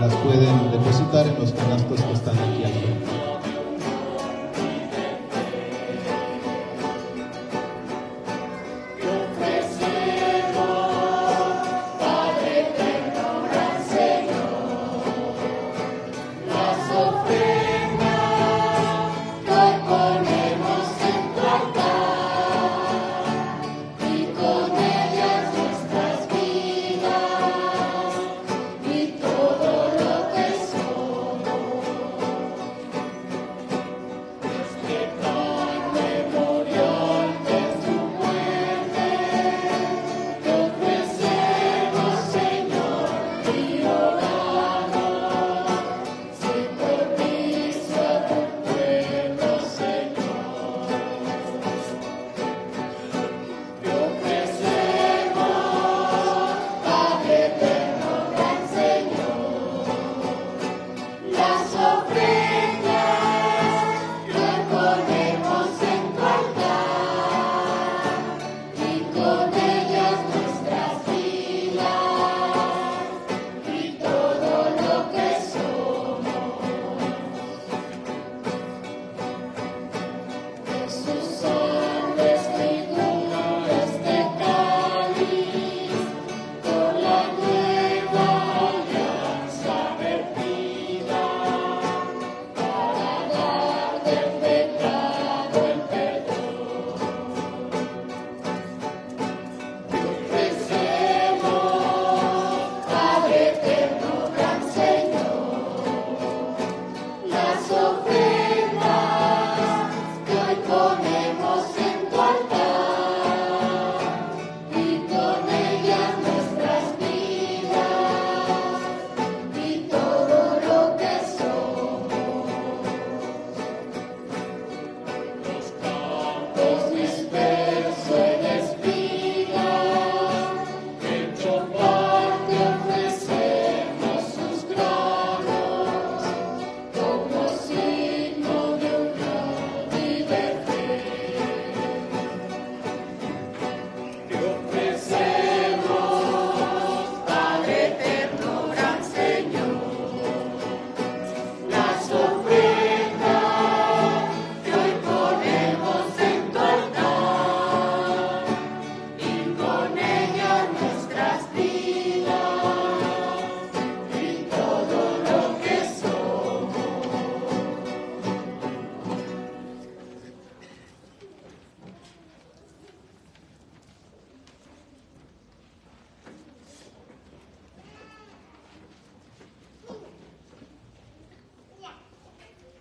Las pueden depositar en los canastos que están aquí al frente.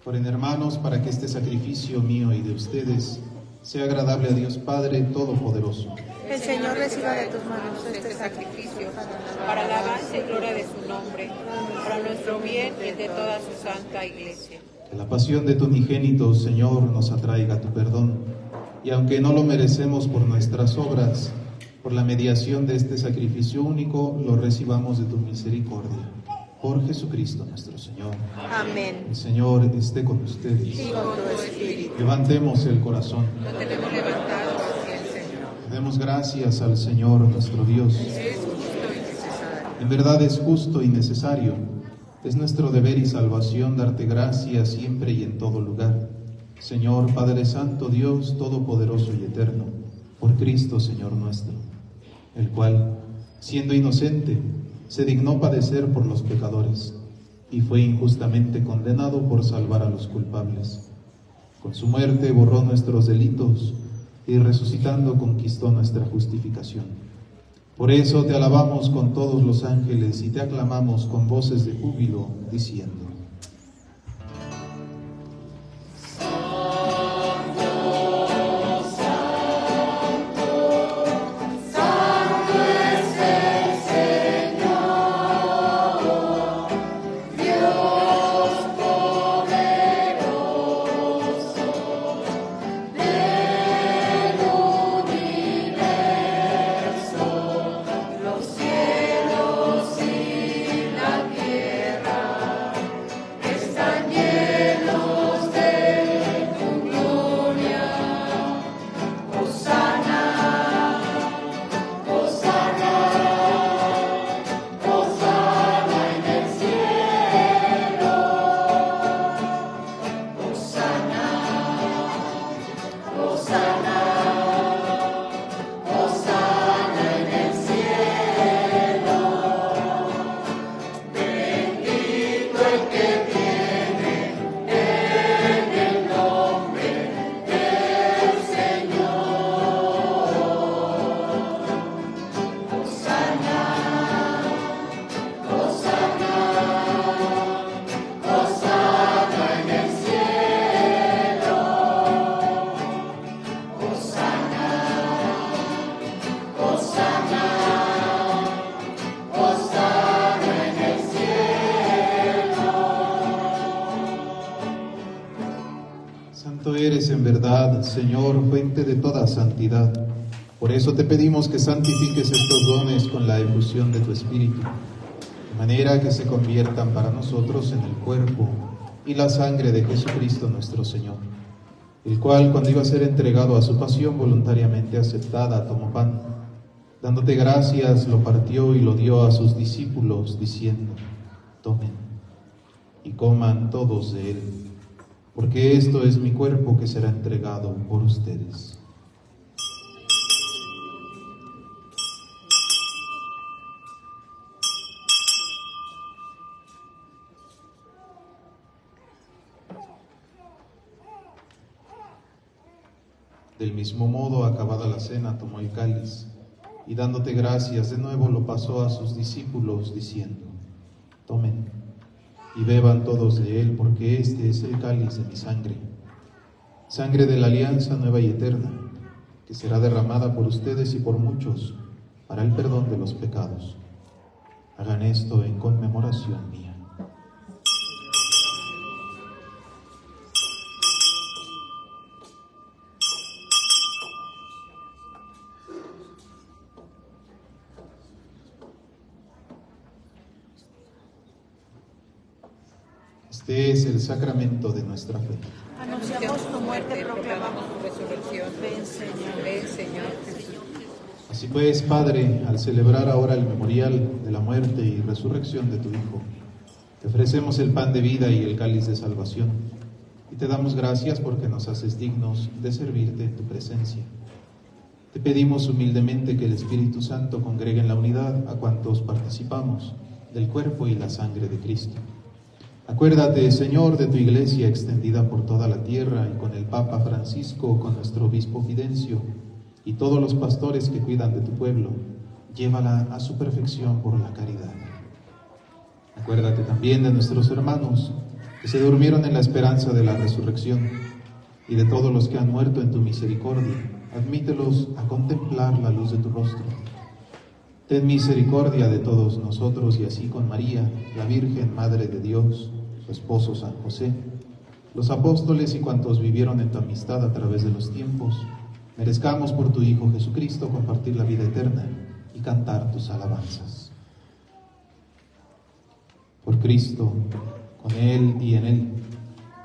Oren, hermanos, para que este sacrificio mío y de ustedes sea agradable a Dios Padre Todopoderoso. El Señor reciba de tus manos este sacrificio para la alabanza y gloria de su nombre, para nuestro bien y el de toda su santa Iglesia. Que la pasión de tu unigénito, Señor, nos atraiga tu perdón, y aunque no lo merecemos por nuestras obras, por la mediación de este sacrificio único, lo recibamos de tu misericordia. Por Jesucristo nuestro Señor. Amén. El Señor esté con ustedes. Y con tu espíritu. Levantemos el corazón. Lo tenemos levantado hacia el Señor. Demos gracias al Señor nuestro Dios. Es justo y necesario. En verdad es justo y necesario. Es nuestro deber y salvación darte gracias siempre y en todo lugar. Señor Padre Santo, Dios Todopoderoso y Eterno, por Cristo Señor nuestro, el cual, siendo inocente, se dignó padecer por los pecadores y fue injustamente condenado por salvar a los culpables. Con su muerte borró nuestros delitos y resucitando conquistó nuestra justificación. Por eso te alabamos con todos los ángeles y te aclamamos con voces de júbilo, diciendo: Eres en verdad, Señor, fuente de toda santidad. Por eso te pedimos que santifiques estos dones con la efusión de tu Espíritu, de manera que se conviertan para nosotros en el cuerpo y la sangre de Jesucristo nuestro Señor, el cual, cuando iba a ser entregado a su pasión voluntariamente aceptada, tomó pan, dándote gracias, lo partió y lo dio a sus discípulos, diciendo: tomen y coman todos de él, porque esto es mi cuerpo que será entregado por ustedes. Del mismo modo, acabada la cena, tomó el cáliz, y dándote gracias de nuevo lo pasó a sus discípulos, diciendo: tomen y beban todos de él, porque este es el cáliz de mi sangre, sangre de la alianza nueva y eterna, que será derramada por ustedes y por muchos para el perdón de los pecados. Hagan esto en conmemoración mía. Este es el sacramento de nuestra fe. Anunciamos tu muerte, proclamamos tu resurrección. Ven, Señor. Ven, Señor Jesús. Así pues, Padre, al celebrar ahora el memorial de la muerte y resurrección de tu Hijo, te ofrecemos el pan de vida y el cáliz de salvación, y te damos gracias porque nos haces dignos de servirte en tu presencia. Te pedimos humildemente que el Espíritu Santo congregue en la unidad a cuantos participamos del cuerpo y la sangre de Cristo. Acuérdate, Señor, de tu Iglesia extendida por toda la tierra y con el Papa Francisco, con nuestro obispo Fidencio y todos los pastores que cuidan de tu pueblo. Llévala a su perfección por la caridad. Acuérdate también de nuestros hermanos que se durmieron en la esperanza de la resurrección y de todos los que han muerto en tu misericordia. Admítelos a contemplar la luz de tu rostro. Ten misericordia de todos nosotros y así con María, la Virgen Madre de Dios, su esposo San José, los apóstoles y cuantos vivieron en tu amistad a través de los tiempos, merezcamos por tu Hijo Jesucristo compartir la vida eterna y cantar tus alabanzas. Por Cristo, con Él y en Él,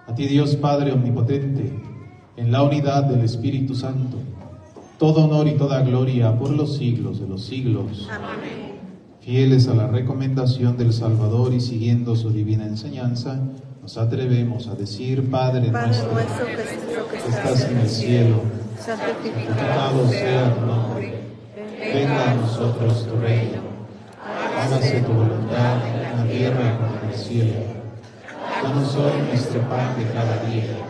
a ti Dios Padre Omnipotente, en la unidad del Espíritu Santo, todo honor y toda gloria por los siglos de los siglos. Amén. Fieles a la recomendación del Salvador y siguiendo su divina enseñanza, nos atrevemos a decir: Padre nuestro que estás en el cielo, santificado sea tu nombre. Venga a nosotros tu reino. Hágase tu voluntad en la tierra como en el cielo. Danos hoy nuestro pan de cada día.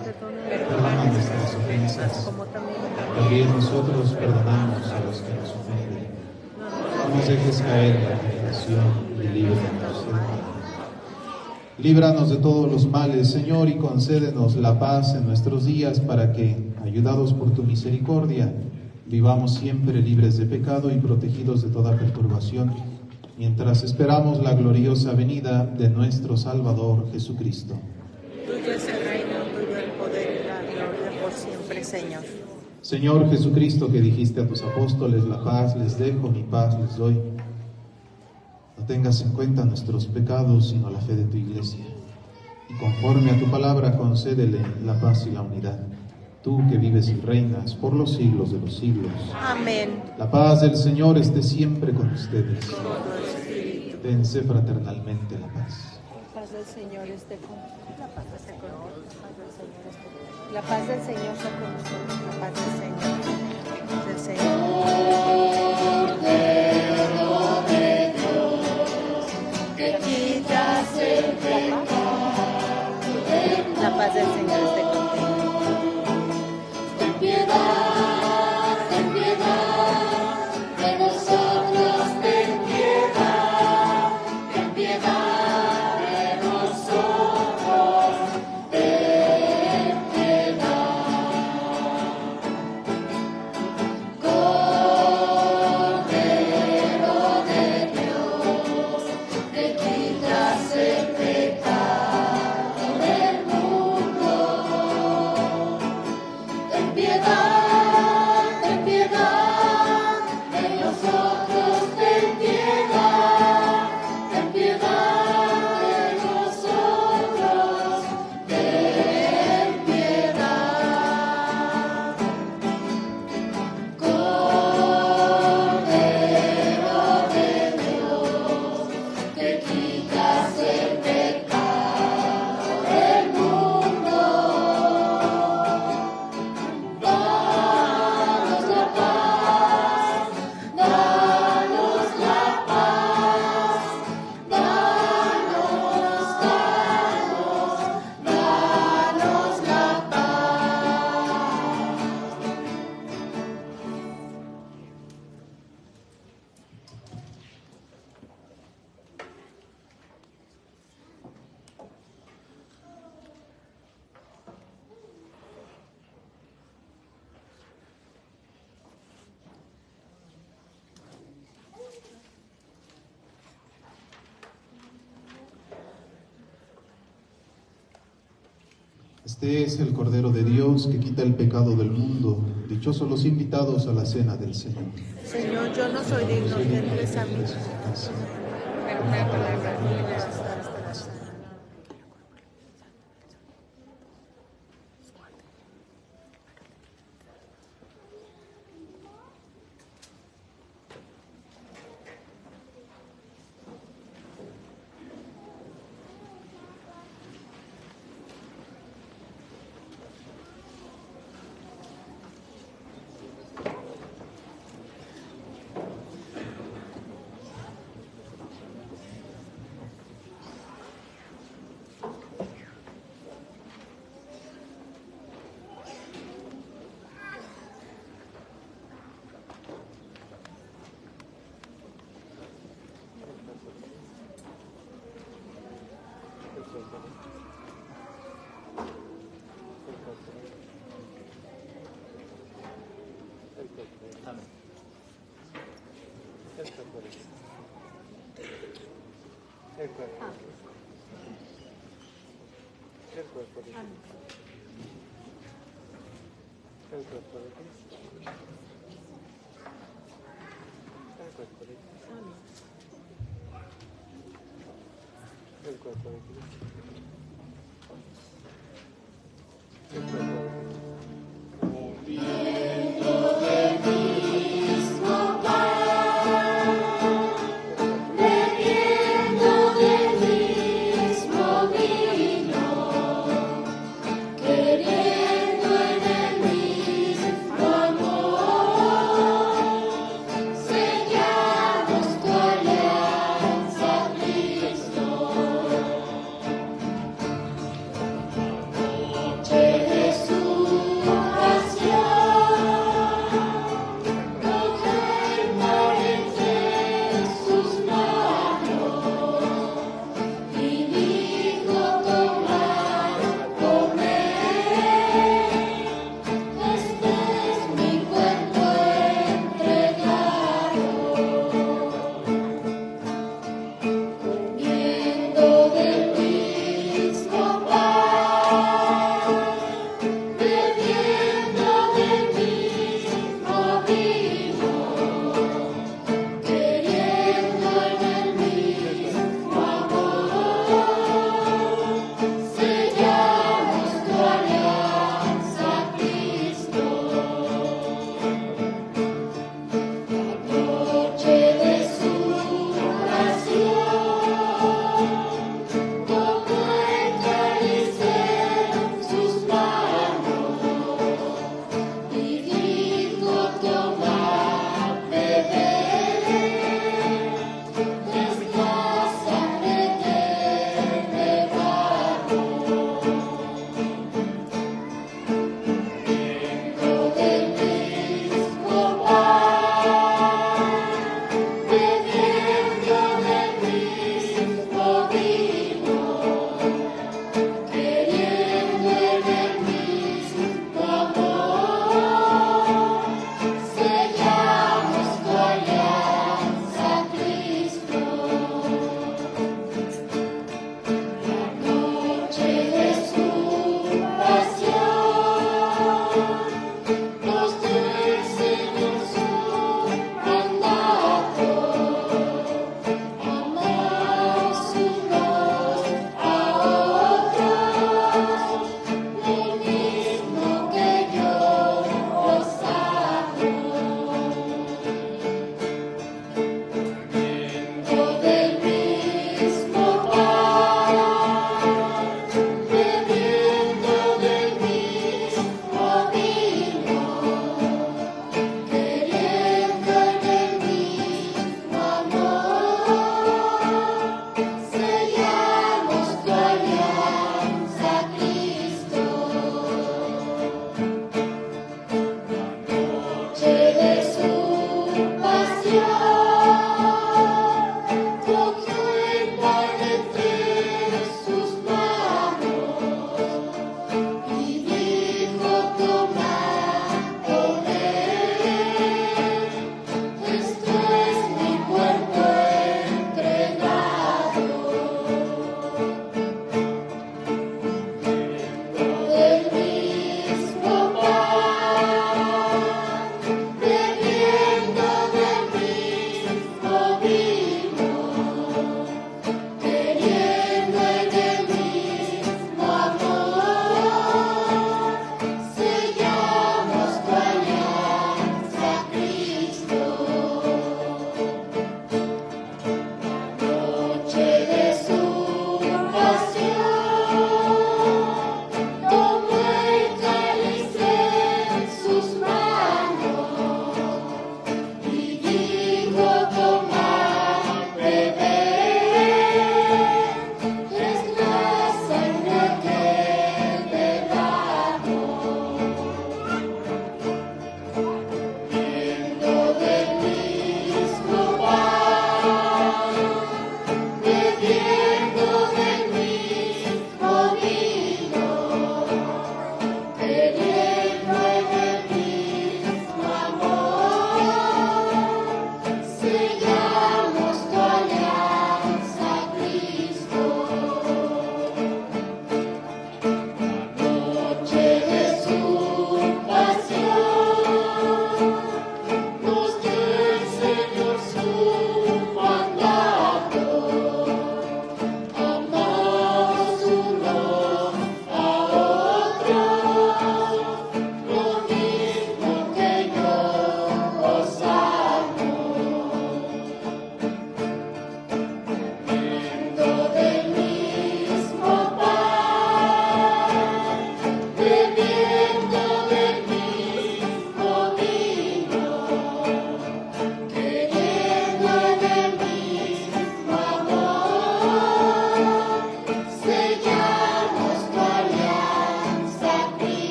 Perdona nuestras ofensas, también nosotros perdonamos a los que nos ofenden. No nos dejes caer en la tentación y líbranos del mal. Líbranos de todos los males, Señor, y concédenos la paz en nuestros días para que, ayudados por tu misericordia, vivamos siempre libres de pecado y protegidos de toda perturbación, mientras esperamos la gloriosa venida de nuestro Salvador Jesucristo. Tuyo es el reino, tuyo el poder y la gloria por siempre, Señor. Señor Jesucristo, que dijiste a tus apóstoles, la paz les dejo, mi paz les doy. No tengas en cuenta nuestros pecados, sino la fe de tu Iglesia. Y conforme a tu palabra, concédele la paz y la unidad. Tú que vives y reinas por los siglos de los siglos. Amén. La paz del Señor esté siempre con ustedes. Con tu espíritu. Dense fraternalmente la paz. La paz del Señor esté con la paz del Señor. La paz del Señor esté con nosotros. La paz del Señor. Del Señor. Que quitas el pecado. La paz del Señor esté contigo. Ten piedad de nosotros, ten piedad de nosotros, ten piedad. Cordero de Dios, que quitas el pecado del mundo. Ten piedad de nosotros, ten piedad de nosotros, ten piedad. Cordero de Dios, que quitas el pecado del mundo. Danos la paz, danos la paz, danos la paz. Este es el Cordero de Dios que quita el pecado del mundo. Dichosos los invitados a la cena del Señor. Señor, yo no soy digno que entres a mí. Pero una palabra Y bastará la sana.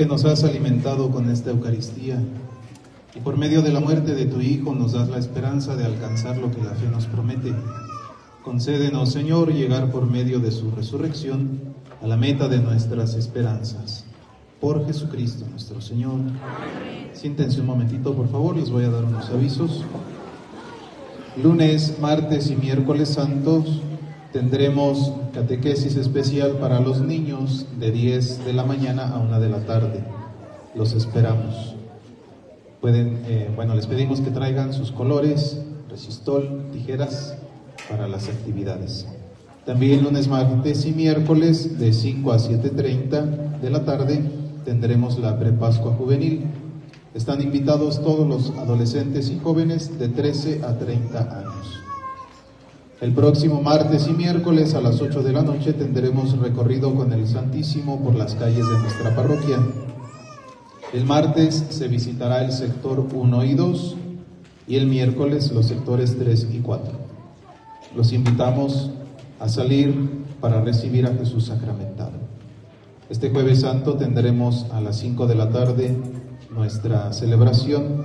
que nos has alimentado con esta Eucaristía y por medio de la muerte de tu Hijo nos das la esperanza de alcanzar lo que la fe nos promete, concédenos, Señor, llegar por medio de su resurrección a la meta de nuestras esperanzas. Por Jesucristo nuestro Señor. Siéntense un momentito, por favor, les voy a dar unos avisos. Lunes, martes y miércoles santos tendremos catequesis especial para los niños de 10 de la mañana a 1 de la tarde. Los esperamos. Les pedimos que traigan sus colores, resistol, tijeras para las actividades. También lunes, martes y miércoles de 5 a 7:30 de la tarde tendremos la prepascua juvenil. Están invitados todos los adolescentes y jóvenes de 13 a 30 años. El próximo martes y miércoles a las 8 de la noche tendremos recorrido con el Santísimo por las calles de nuestra parroquia. El martes se visitará el sector 1 y 2 y el miércoles los sectores 3 y 4. Los invitamos a salir para recibir a Jesús sacramentado. Este Jueves Santo tendremos a las 5 de la tarde nuestra celebración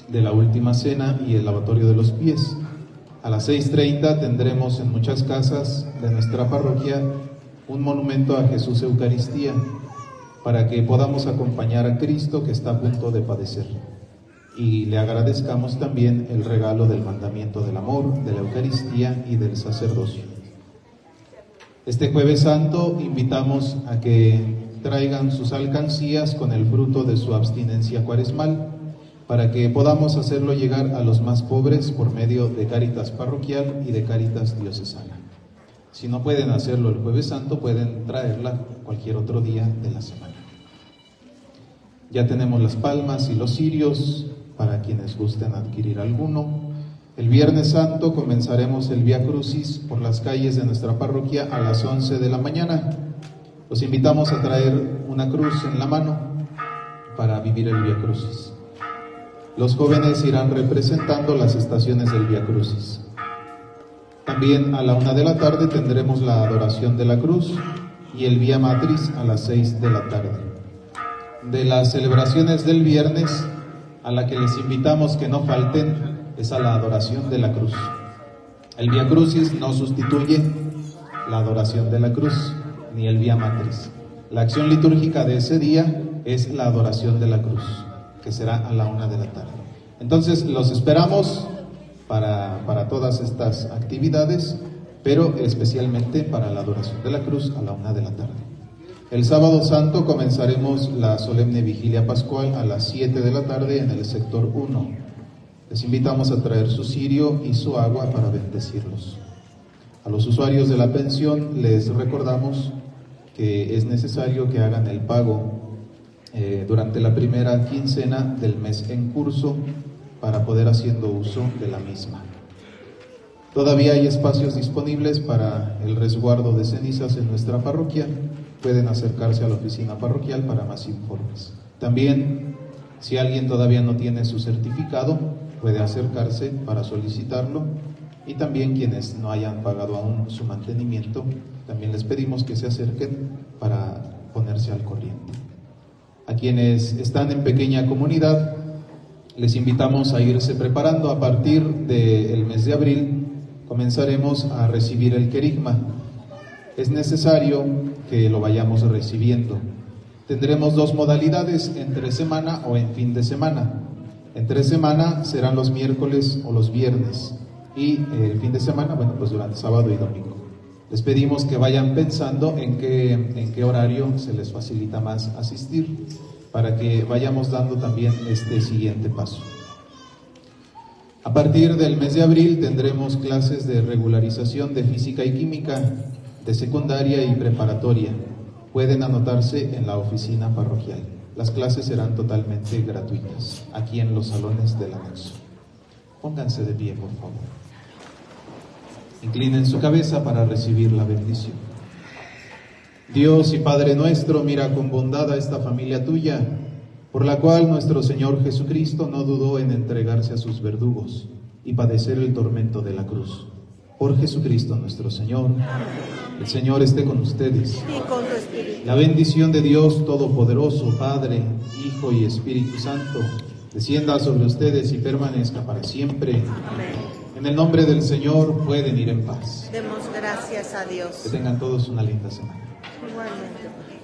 de la Última Cena y el lavatorio de los pies. A las 6:30 tendremos en muchas casas de nuestra parroquia un monumento a Jesús Eucaristía para que podamos acompañar a Cristo que está a punto de padecer y le agradezcamos también el regalo del mandamiento del amor, de la Eucaristía y del sacerdocio. Este Jueves Santo invitamos a que traigan sus alcancías con el fruto de su abstinencia cuaresmal para que podamos hacerlo llegar a los más pobres por medio de Cáritas Parroquial y de Cáritas Diocesana. Si no pueden hacerlo el Jueves Santo, pueden traerla cualquier otro día de la semana. Ya tenemos las palmas y los cirios para quienes gusten adquirir alguno. El Viernes Santo comenzaremos el Vía Crucis por las calles de nuestra parroquia a las 11 de la mañana. Los invitamos a traer una cruz en la mano para vivir el Vía Crucis. Los jóvenes irán representando las estaciones del Vía Crucis. También a la 1 de la tarde tendremos la adoración de la cruz y el Vía Matriz a las 6 de la tarde. De las celebraciones del viernes, a la que les invitamos que no falten es a la adoración de la cruz. El Vía Crucis no sustituye la adoración de la cruz ni el Vía Matriz. La acción litúrgica de ese día es la adoración de la cruz, que será a la 1 de la tarde. Entonces los esperamos para todas estas actividades, pero especialmente para la adoración de la cruz a la 1 de la tarde. El Sábado Santo comenzaremos la solemne vigilia pascual a las 7 de la tarde en el sector 1. Les invitamos a traer su cirio y su agua para bendecirlos. A los usuarios de la pensión les recordamos que es necesario que hagan el pago durante la primera quincena del mes en curso para poder haciendo uso de la misma. Todavía hay espacios disponibles para el resguardo de cenizas en nuestra parroquia. Pueden acercarse a la oficina parroquial para más informes. También, si alguien todavía no tiene su certificado, puede acercarse para solicitarlo. Y también quienes no hayan pagado aún su mantenimiento, también les pedimos que se acerquen para ponerse al corriente. A quienes están en pequeña comunidad, les invitamos a irse preparando. A partir del mes de abril comenzaremos a recibir el querigma. Es necesario que lo vayamos recibiendo. Tendremos dos modalidades, entre semana o en fin de semana. Entre semana serán los miércoles o los viernes y el fin de semana, durante sábado y domingo. Les pedimos que vayan pensando en qué horario se les facilita más asistir para que vayamos dando también este siguiente paso. A partir del mes de abril tendremos clases de regularización de física y química de secundaria y preparatoria. Pueden anotarse en la oficina parroquial. Las clases serán totalmente gratuitas, aquí en los salones del anexo. Pónganse de pie, por favor. Inclinen su cabeza para recibir la bendición. Dios y Padre nuestro, mira con bondad a esta familia tuya, por la cual nuestro Señor Jesucristo no dudó en entregarse a sus verdugos y padecer el tormento de la cruz. Por por Jesucristo nuestro Señor. El Señor esté con ustedes. Y con tu espíritu. La bendición de Dios Todopoderoso, Padre, Hijo y Espíritu Santo, descienda sobre ustedes y permanezca para siempre. Amén. En el nombre del Señor pueden ir en paz. Demos gracias a Dios. Que tengan todos una linda semana. Igualmente.